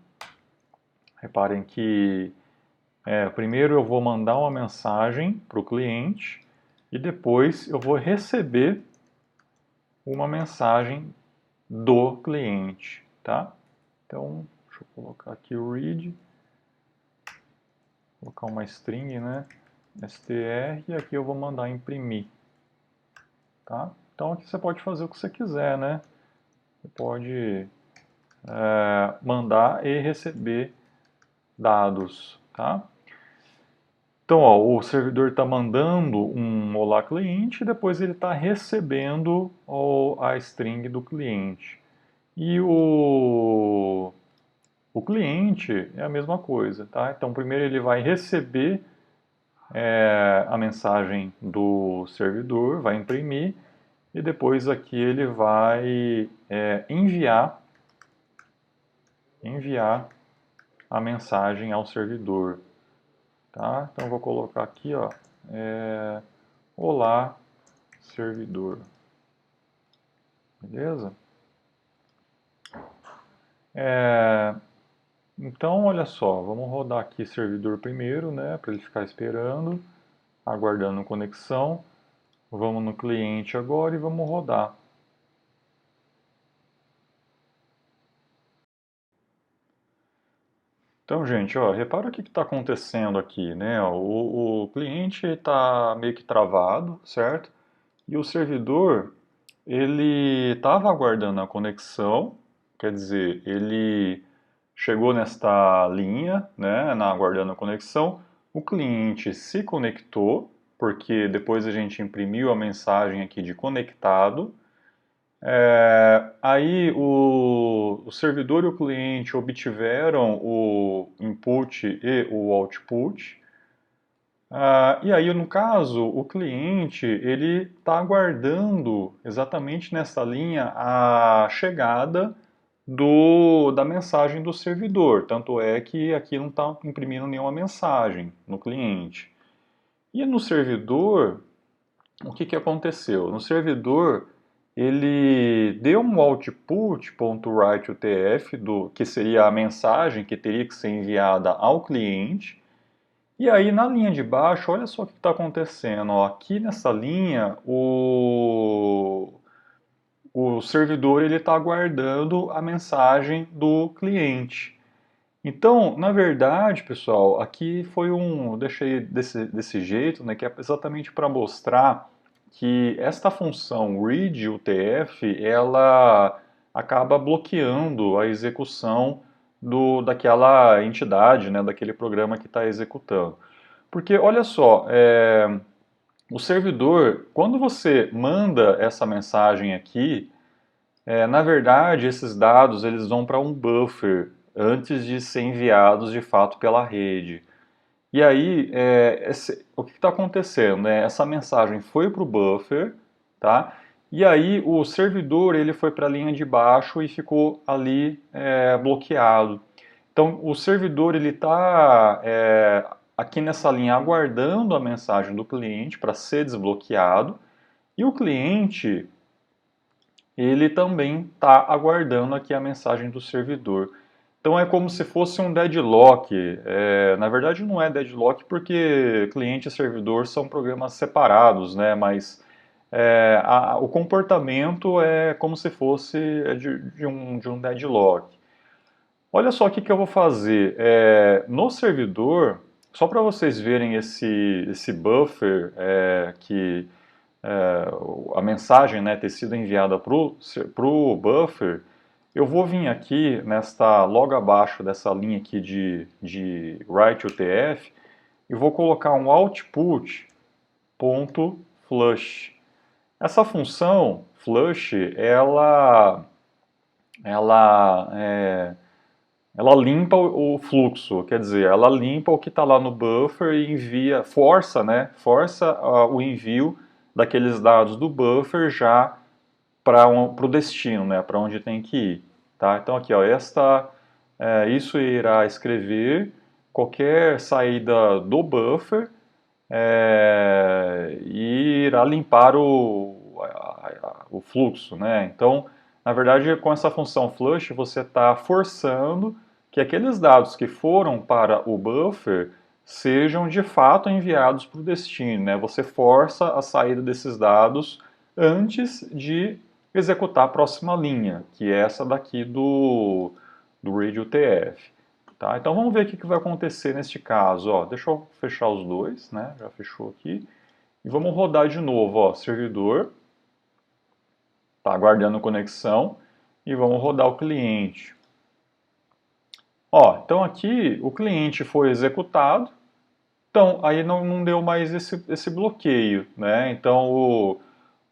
reparem que primeiro eu vou mandar uma mensagem para o cliente e depois eu vou receber uma mensagem do cliente, tá? Então, deixa eu colocar aqui o read, colocar uma string, né? str, e aqui eu vou mandar imprimir, tá? Então aqui você pode fazer o que você quiser, né? Você pode mandar e receber dados, tá? Então, ó, o servidor está mandando um olá cliente e depois ele está recebendo a string do cliente. E o cliente é a mesma coisa, tá? Então, primeiro ele vai receber a mensagem do servidor, vai imprimir e depois aqui ele vai enviar a mensagem ao servidor, tá? Então eu vou colocar aqui, ó, olá servidor, beleza? Então olha só, vamos rodar aqui servidor primeiro, né, para ele ficar esperando, aguardando conexão. Vamos no cliente agora e vamos rodar. Então, gente, ó, repara o que está acontecendo aqui, né? O cliente está meio que travado, certo? E o servidor, ele estava aguardando a conexão, quer dizer, ele chegou nesta linha, né, aguardando a conexão, o cliente se conectou, porque depois a gente imprimiu a mensagem aqui de conectado. Aí o servidor e o cliente obtiveram o input e o output. E aí, no caso, o cliente ele está aguardando exatamente nessa linha a chegada da mensagem do servidor. Tanto é que aqui não está imprimindo nenhuma mensagem no cliente. E no servidor, o que aconteceu? No servidor, ele deu um output.writeUTF, que seria a mensagem que teria que ser enviada ao cliente. E aí na linha de baixo, olha só o que está acontecendo. Ó. Aqui nessa linha, o servidor está aguardando a mensagem do cliente. Então, na verdade, pessoal, aqui foi eu deixei desse jeito, né, que é exatamente para mostrar que esta função readUTF, ela acaba bloqueando a execução daquela entidade, né, daquele programa que está executando. Porque, olha só, o servidor, quando você manda essa mensagem aqui, na verdade, esses dados eles vão para um buffer antes de ser enviados de fato pela rede. E aí, o que está acontecendo? Né? Essa mensagem foi para o buffer, tá? E aí o servidor ele foi para a linha de baixo e ficou ali bloqueado. Então, o servidor ele está aqui nessa linha aguardando a mensagem do cliente para ser desbloqueado. E o cliente ele também está aguardando aqui a mensagem do servidor. Então é como se fosse um deadlock. Na verdade não é deadlock porque cliente e servidor são programas separados, né? Mas o comportamento é como se fosse de um deadlock. Olha só o que eu vou fazer. No servidor, só para vocês verem esse buffer que a mensagem, né, ter sido enviada para o buffer, eu vou vir aqui logo abaixo dessa linha aqui de writeUTF e vou colocar um output.flush. Essa função flush, ela limpa o fluxo, quer dizer, ela limpa o que está lá no buffer e força o envio daqueles dados do buffer já para o destino, né, para onde tem que ir. Tá? Então aqui, ó, isso irá escrever qualquer saída do buffer e irá limpar o fluxo, né? Então, na verdade, com essa função flush, você está forçando que aqueles dados que foram para o buffer sejam de fato enviados para o destino, né? Você força a saída desses dados antes de executar a próxima linha, que é essa daqui do read UTF. Tá? Então vamos ver o que vai acontecer neste caso. Ó, deixa eu fechar os dois, né? Já fechou aqui. E vamos rodar de novo, ó, servidor. Está aguardando conexão. E vamos rodar o cliente. Ó, então aqui o cliente foi executado. Então aí não deu mais esse bloqueio, né? Então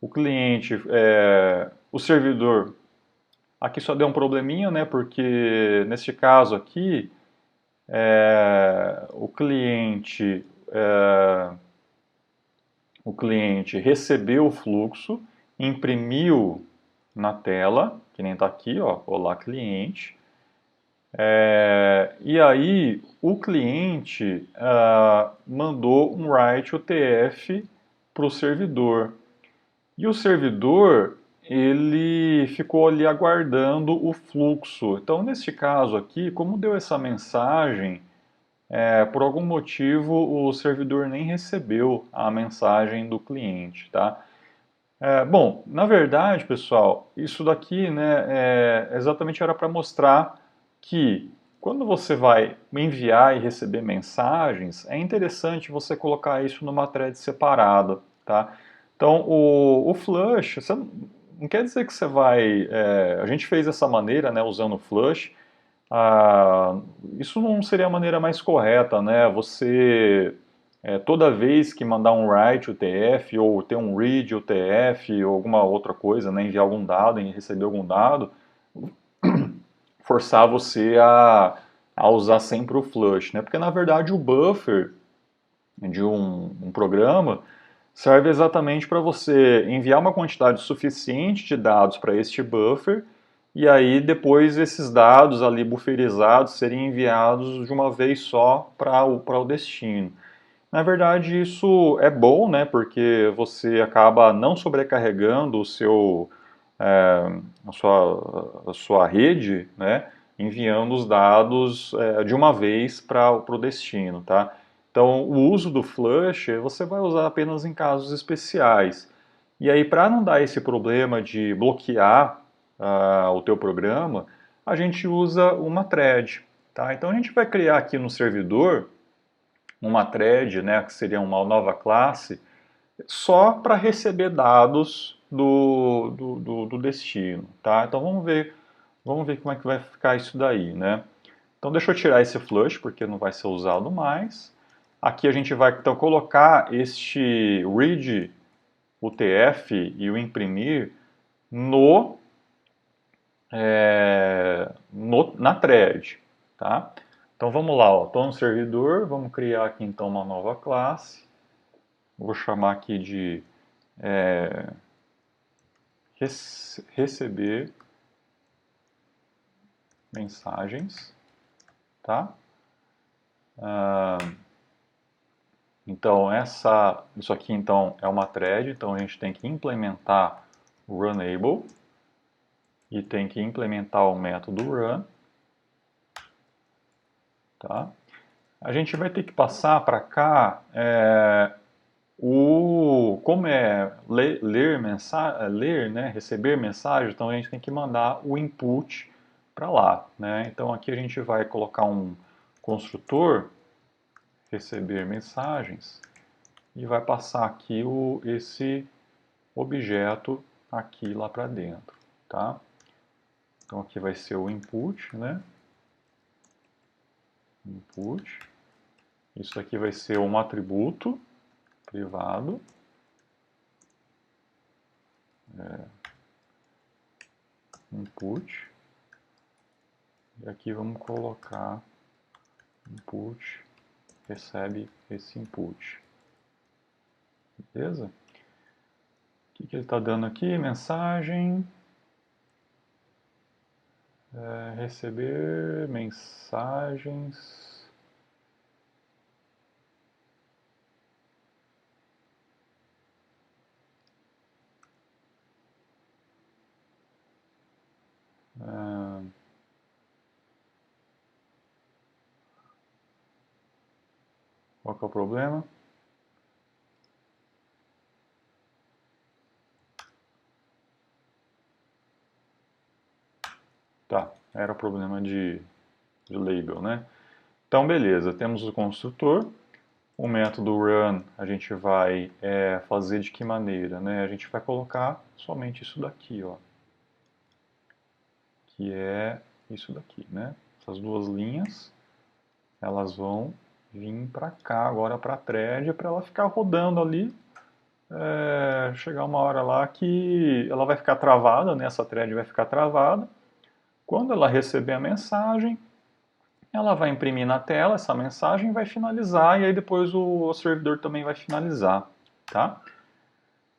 o cliente, o servidor, aqui só deu um probleminha, né? Porque neste caso aqui, o cliente recebeu o fluxo, imprimiu na tela, que nem está aqui, ó, olá cliente. E aí o cliente mandou um write UTF para o servidor. E o servidor ele ficou ali aguardando o fluxo. Então, neste caso aqui, como deu essa mensagem, por algum motivo o servidor nem recebeu a mensagem do cliente, tá? Bom, na verdade, pessoal, isso daqui, né, exatamente era para mostrar que quando você vai enviar e receber mensagens, é interessante você colocar isso numa thread separada, tá? Então, o flush, você não quer dizer que você vai... a gente fez dessa maneira, né, usando o flush. Isso não seria a maneira mais correta, né? Você, toda vez que mandar um write UTF ou ter um read UTF ou alguma outra coisa, né, enviar algum dado e receber algum dado, forçar você a usar sempre o flush, né? Porque na verdade o buffer de um programa serve exatamente para você enviar uma quantidade suficiente de dados para este buffer e aí depois esses dados ali bufferizados serem enviados de uma vez só para o destino. Na verdade isso é bom, né, porque você acaba não sobrecarregando a sua rede, né, enviando os dados de uma vez para o destino, tá? Então, o uso do flush você vai usar apenas em casos especiais. E aí, para não dar esse problema de bloquear o teu programa, a gente usa uma thread, tá? Então, a gente vai criar aqui no servidor uma thread, né, que seria uma nova classe, só para receber dados do destino, tá? Então vamos ver como é que vai ficar isso daí, né? Então deixa eu tirar esse flush porque não vai ser usado mais. Aqui a gente vai então colocar este read UTF e o imprimir no, na thread, tá? Então vamos lá, estou no servidor, vamos criar aqui então uma nova classe. Vou chamar aqui de receber mensagens, tá? Então isso aqui então é uma thread, então a gente tem que implementar o runable e tem que implementar o método run, tá? A gente vai ter que passar para cá como é ler, né, receber mensagem, então a gente tem que mandar o input para lá, né? Então aqui a gente vai colocar um construtor receber mensagens e vai passar aqui esse objeto aqui lá para dentro, tá? Então aqui vai ser o input, né? Input. Isso aqui vai ser um atributo privado. Input. E aqui vamos colocar input, recebe esse input. Beleza? O que ele está dando aqui? Mensagem. Receber mensagens. Qual que é o problema? Tá, era o problema de label, né? Então, beleza, temos o construtor. O método run a gente vai fazer de que maneira, né? A gente vai colocar somente isso daqui, ó, que é isso daqui, né? Essas duas linhas, elas vão vir para cá agora para a thread para ela ficar rodando ali. Chegar uma hora lá que ela vai ficar travada, né? Essa thread vai ficar travada. Quando ela receber a mensagem, ela vai imprimir na tela essa mensagem e vai finalizar, e aí depois o servidor também vai finalizar, tá?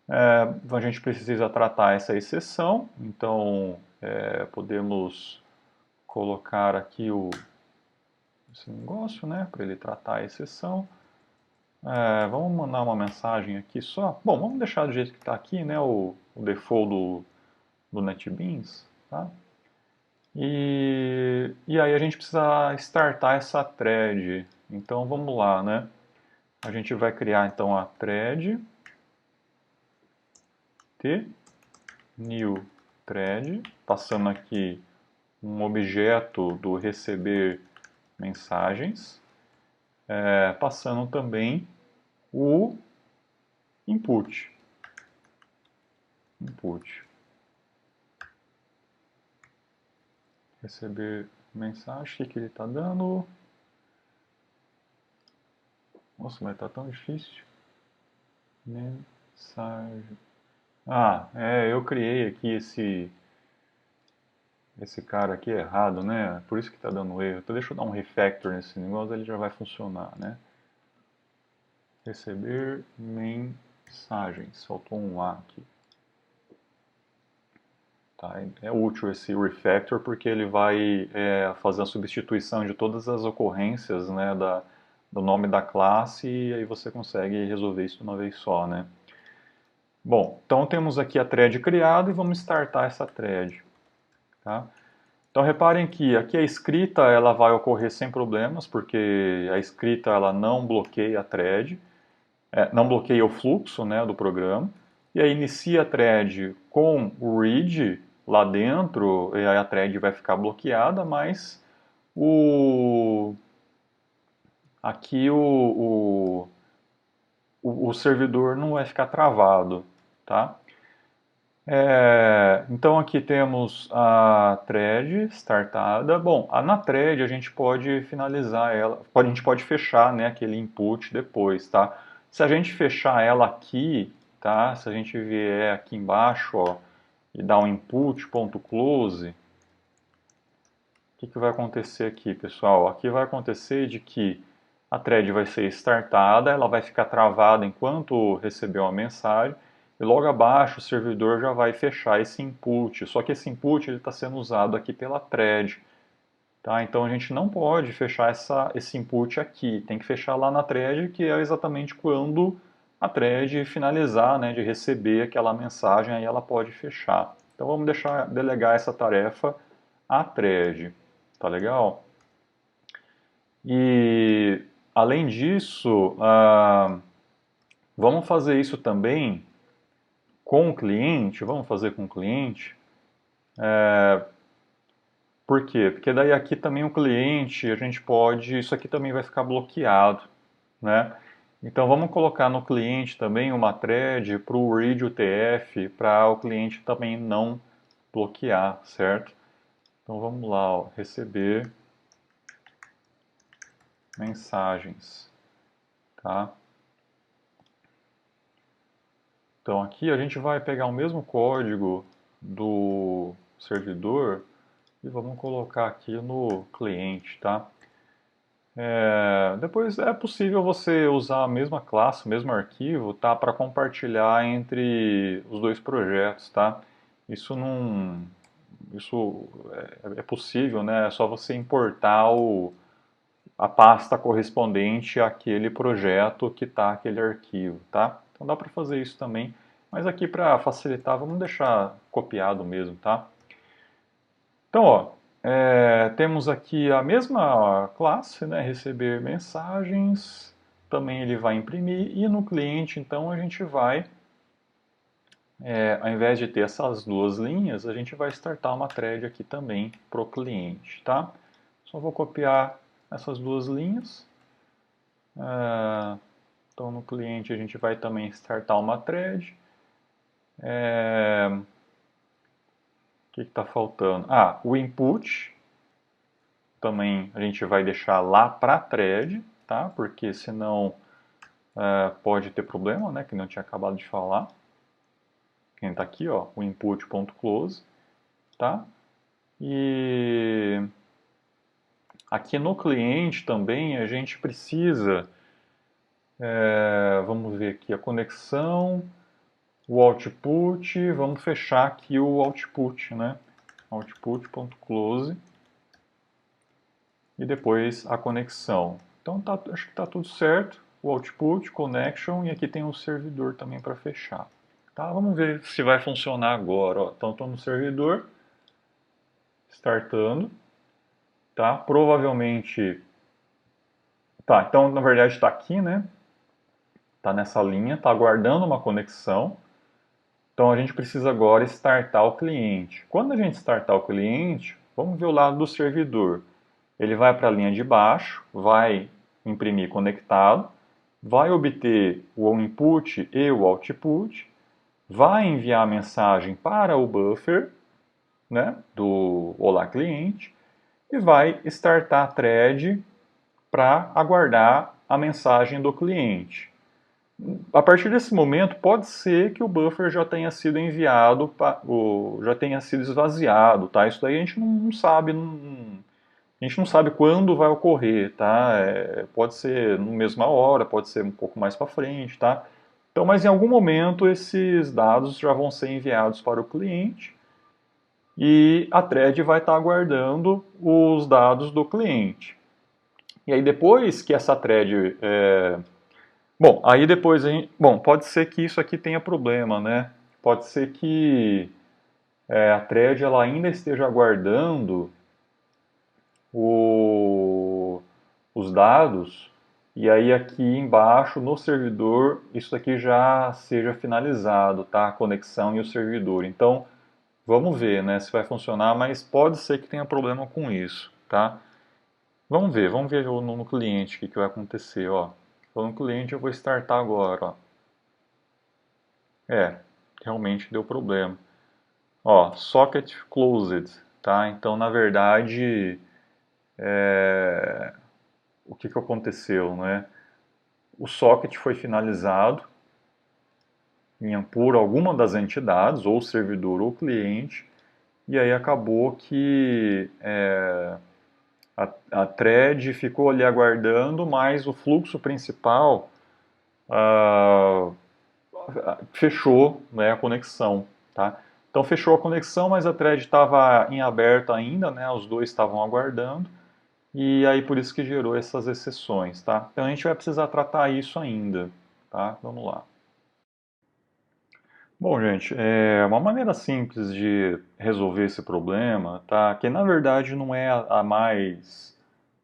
A gente precisa tratar essa exceção, então podemos colocar aqui esse negócio, né, para ele tratar a exceção. Vamos mandar uma mensagem aqui só. Bom, vamos deixar do jeito que está aqui, né, o default do NetBeans, tá? E aí a gente precisa startar essa thread. Então vamos lá, né? A gente vai criar então a thread t new thread, passando aqui um objeto do receber mensagens, passando também o input. Receber mensagem, o que ele está dando? Nossa, mas está tão difícil. Mensagem. Eu criei aqui esse cara aqui errado, né? Por isso que está dando erro. Então deixa eu dar um refactor nesse negócio, ele já vai funcionar, né? Receber mensagens. Faltou um A aqui. Tá? É útil esse refactor porque ele vai fazer a substituição de todas as ocorrências, né, do nome da classe, e aí você consegue resolver isso de uma vez só, né? Bom, então temos aqui a thread criada e vamos startar essa thread. Tá? Então reparem que aqui a escrita ela vai ocorrer sem problemas, porque a escrita ela não bloqueia a thread, não bloqueia o fluxo, né, do programa. E aí inicia a thread com o read lá dentro, e aí a thread vai ficar bloqueada, mas aqui o servidor não vai ficar travado, tá? Então aqui temos a thread startada. Bom, na thread a gente pode finalizar ela, a gente pode fechar, né, aquele input depois, tá? Se a gente fechar ela aqui, tá? Se a gente vier aqui embaixo, ó, e dar um input.close, o que vai acontecer aqui, pessoal? Aqui vai acontecer de que a thread vai ser startada, ela vai ficar travada enquanto recebeu a mensagem, e logo abaixo o servidor já vai fechar esse input, só que esse input está sendo usado aqui pela thread. Tá? Então a gente não pode fechar esse input aqui, tem que fechar lá na thread, que é exatamente quando a thread finalizar, né, de receber aquela mensagem, aí ela pode fechar. Então vamos delegar essa tarefa à thread, tá legal? E além disso, vamos fazer isso também com o cliente, vamos fazer com o cliente. Por quê? Porque daí aqui também o cliente, a gente pode, isso aqui também vai ficar bloqueado, né? Então vamos colocar no cliente também uma thread para o read UTF, para o cliente também não bloquear, certo? Então vamos lá, ó, receber mensagens, tá? Então aqui a gente vai pegar o mesmo código do servidor e vamos colocar aqui no cliente, tá? Depois é possível você usar a mesma classe, o mesmo arquivo, tá, para compartilhar entre os dois projetos, tá? Isso não, isso é possível, né? É só você importar a pasta correspondente àquele projeto que está aquele arquivo, tá? Então dá para fazer isso também, mas aqui para facilitar, vamos deixar copiado mesmo, tá? Então, ó, temos aqui a mesma classe, né, receber mensagens, também ele vai imprimir, e no cliente, então, a gente vai, ao invés de ter essas duas linhas, a gente vai startar uma thread aqui também para o cliente, tá? Só vou copiar essas duas linhas. Então, no cliente, a gente vai também startar uma thread. O que está faltando? O input também a gente vai deixar lá para a thread, tá? Porque senão pode ter problema, né? Que não tinha acabado de falar. Quem está aqui, ó, o input.close, tá? E aqui no cliente também a gente precisa, vamos ver aqui a conexão, o output, vamos fechar aqui o output, né? Output.close e depois a conexão. Então acho que está tudo certo. O output, connection e aqui tem um servidor também para fechar. Tá? Vamos ver se vai funcionar agora. Ó. Então estou no servidor, startando. Tá? Provavelmente. Tá, então na verdade está aqui, né? Está nessa linha, está aguardando uma conexão. Então a gente precisa agora startar o cliente. Quando a gente startar o cliente, vamos ver o lado do servidor. Ele vai para a linha de baixo, vai imprimir conectado, vai obter o input e o output, vai enviar a mensagem para o buffer, né, do Olá Cliente, e vai startar a thread para aguardar a mensagem do cliente. A partir desse momento, pode ser que o buffer já tenha sido enviado, já tenha sido esvaziado, tá? Isso daí a gente não sabe, a gente não sabe quando vai ocorrer, tá? Pode ser na mesma hora, pode ser um pouco mais para frente, tá? Então, mas em algum momento esses dados já vão ser enviados para o cliente e a thread vai estar aguardando os dados do cliente. E aí depois que essa thread bom, aí depois a gente, bom, pode ser que isso aqui tenha problema, né? Pode ser que a thread ela ainda esteja aguardando os dados e aí aqui embaixo no servidor isso aqui já seja finalizado, tá? A conexão e o servidor. Então vamos ver, né, se vai funcionar, mas pode ser que tenha problema com isso, tá? Vamos ver no cliente o que vai acontecer, ó. Então, no cliente eu vou startar agora, ó. Realmente deu problema. Ó, socket closed, tá? Então, na verdade, o que aconteceu, né? O socket foi finalizado por alguma das entidades, ou servidor ou cliente, e aí acabou que a thread ficou ali aguardando, mas o fluxo principal ah, fechou, né, a conexão, tá? Então fechou a conexão, mas a thread estava em aberto ainda, né? Os dois estavam aguardando e aí por isso que gerou essas exceções, tá? Então a gente vai precisar tratar isso ainda, tá? Vamos lá. Bom, gente, uma maneira simples de resolver esse problema, tá? Que na verdade não é a mais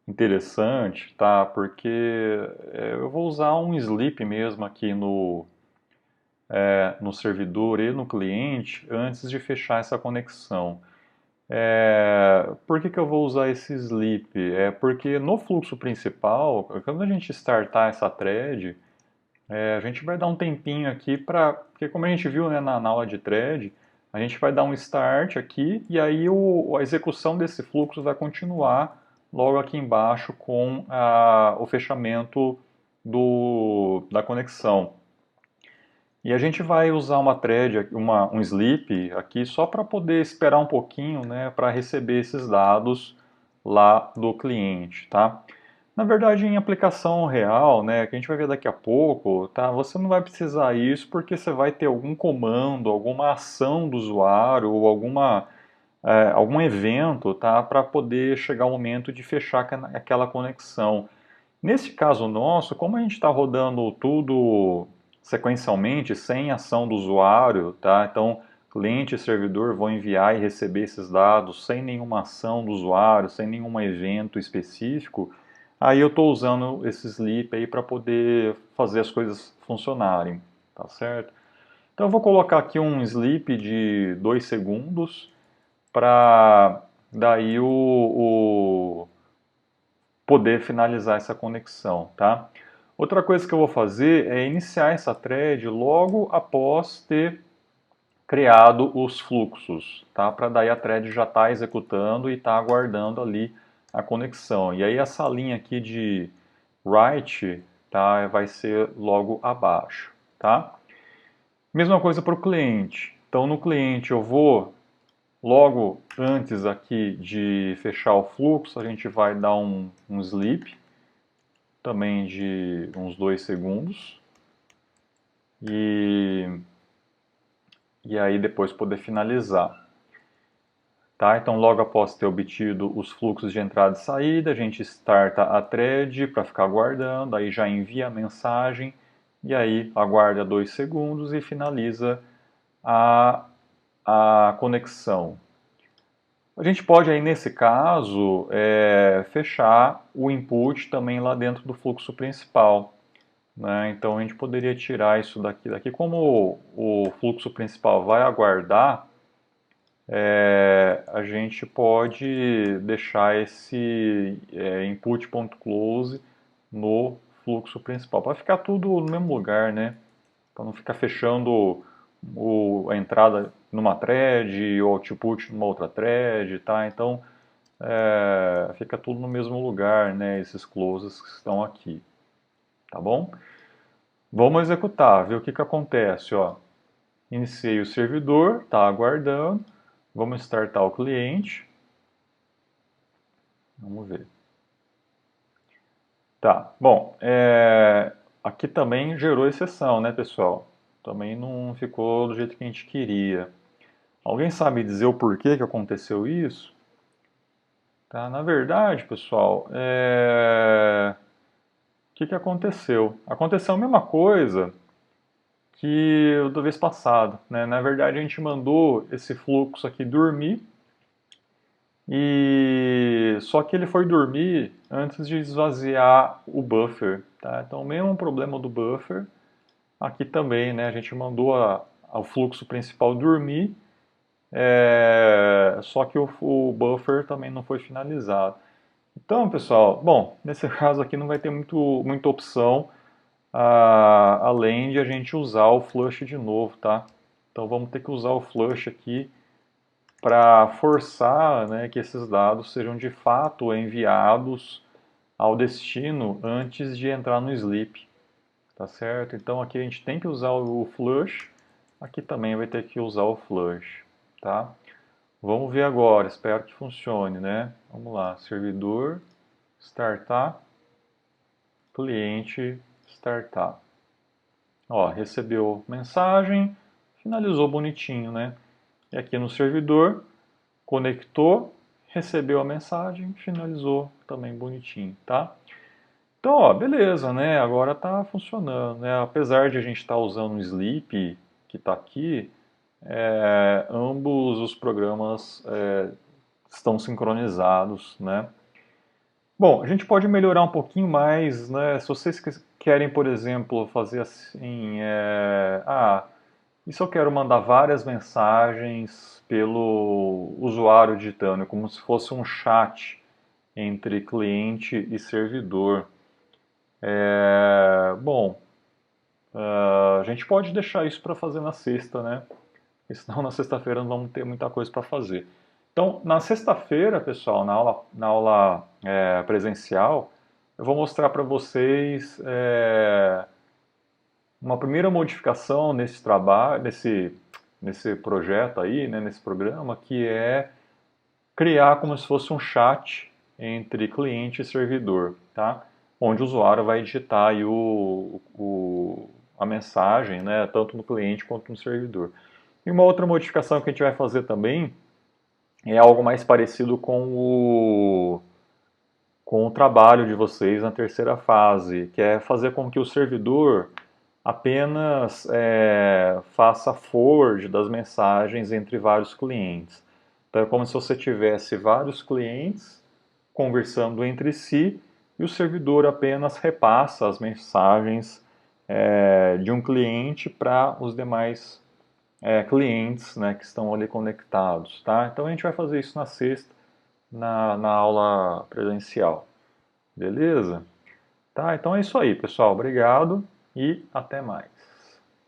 interessante, tá? Porque eu vou usar um sleep mesmo aqui no servidor e no cliente antes de fechar essa conexão. Por que eu vou usar esse sleep? Porque no fluxo principal, quando a gente startar essa thread, a gente vai dar um tempinho aqui para... Porque como a gente viu, né, na aula de thread, a gente vai dar um start aqui e aí a execução desse fluxo vai continuar logo aqui embaixo com o fechamento da conexão. E a gente vai usar uma thread, um sleep aqui só para poder esperar um pouquinho, né, para receber esses dados lá do cliente, tá? Na verdade, em aplicação real, né, que a gente vai ver daqui a pouco, tá? Você não vai precisar isso porque você vai ter algum comando, alguma ação do usuário ou algum evento, tá, para poder chegar o momento de fechar aquela conexão. Nesse caso nosso, como a gente está rodando tudo sequencialmente, sem ação do usuário, tá? Então, cliente e servidor vão enviar e receber esses dados sem nenhuma ação do usuário, sem nenhum evento específico, Aí eu estou usando esse sleep aí para poder fazer as coisas funcionarem, tá certo? Então eu vou colocar aqui um sleep de 2 segundos para daí o poder finalizar essa conexão, tá? Outra coisa que eu vou fazer é iniciar essa thread logo após ter criado os fluxos, tá? Para daí a thread já estar executando e estar aguardando ali a conexão. E aí essa linha aqui de write, tá? Vai ser logo abaixo, tá? Mesma coisa para o cliente. Então no cliente eu vou logo antes aqui de fechar o fluxo, a gente vai dar um sleep também de uns 2 segundos. E aí depois poder finalizar. Tá? Então, logo após ter obtido os fluxos de entrada e saída, a gente starta a thread para ficar aguardando, aí já envia a mensagem, e aí aguarda 2 segundos e finaliza a, a conexão. A gente pode aí, nesse caso, fechar o input também lá dentro do fluxo principal. Né? Então, a gente poderia tirar isso daqui. Como o fluxo principal vai aguardar, a gente pode deixar esse input.close no fluxo principal, para ficar tudo no mesmo lugar, né? Para não ficar fechando a entrada numa thread e o output numa outra thread, tá? Então, fica tudo no mesmo lugar, né? Esses closes que estão aqui, tá bom? Vamos executar, ver o que acontece, ó. Iniciei o servidor, está aguardando. Vamos startar o cliente. Vamos ver. Tá, bom, aqui também gerou exceção, né, pessoal? Também não ficou do jeito que a gente queria. Alguém sabe dizer o porquê que aconteceu isso? Tá, na verdade, pessoal, o que aconteceu? Aconteceu a mesma coisa que da vez passada, né? Na verdade, a gente mandou esse fluxo aqui dormir. E só que ele foi dormir antes de esvaziar o buffer, tá? Então, mesmo problema do buffer, aqui também, né? A gente mandou o fluxo principal dormir, só que o buffer também não foi finalizado. Então, pessoal, bom, nesse caso aqui não vai ter muita opção, além de a gente usar o flush de novo, tá? Então vamos ter que usar o flush aqui para forçar, né, que esses dados sejam de fato enviados ao destino antes de entrar no sleep, tá certo? Então aqui a gente tem que usar o flush, aqui também vai ter que usar o flush, tá? Vamos ver agora, espero que funcione, né? Vamos lá, servidor, startar, cliente, startar. Ó, recebeu mensagem, finalizou bonitinho, né? E aqui no servidor, conectou, recebeu a mensagem, finalizou também bonitinho, tá? Então, ó, beleza, né? Agora tá funcionando, né? Apesar de a gente estar usando o Sleep, que está aqui, ambos os programas estão sincronizados, né? Bom, a gente pode melhorar um pouquinho mais, né? Se vocês querem, por exemplo, fazer assim, e se eu quero mandar várias mensagens pelo usuário digitando, como se fosse um chat entre cliente e servidor. Bom, a gente pode deixar isso para fazer na sexta, né? Porque senão na sexta-feira não vamos ter muita coisa para fazer. Então, na sexta-feira, pessoal, na aula presencial, eu vou mostrar para vocês uma primeira modificação nesse trabalho, nesse projeto aí, né, nesse programa, que é criar como se fosse um chat entre cliente e servidor, tá? Onde o usuário vai digitar aí a mensagem, né, tanto no cliente quanto no servidor. E uma outra modificação que a gente vai fazer também é algo mais parecido com o trabalho de vocês na terceira fase, que é fazer com que o servidor apenas faça forward das mensagens entre vários clientes. Então é como se você tivesse vários clientes conversando entre si e o servidor apenas repassa as mensagens de um cliente para os demais clientes, né, que estão ali conectados, tá? Então a gente vai fazer isso na sexta, na aula presencial, beleza? Tá, então é isso aí, pessoal. Obrigado e até mais.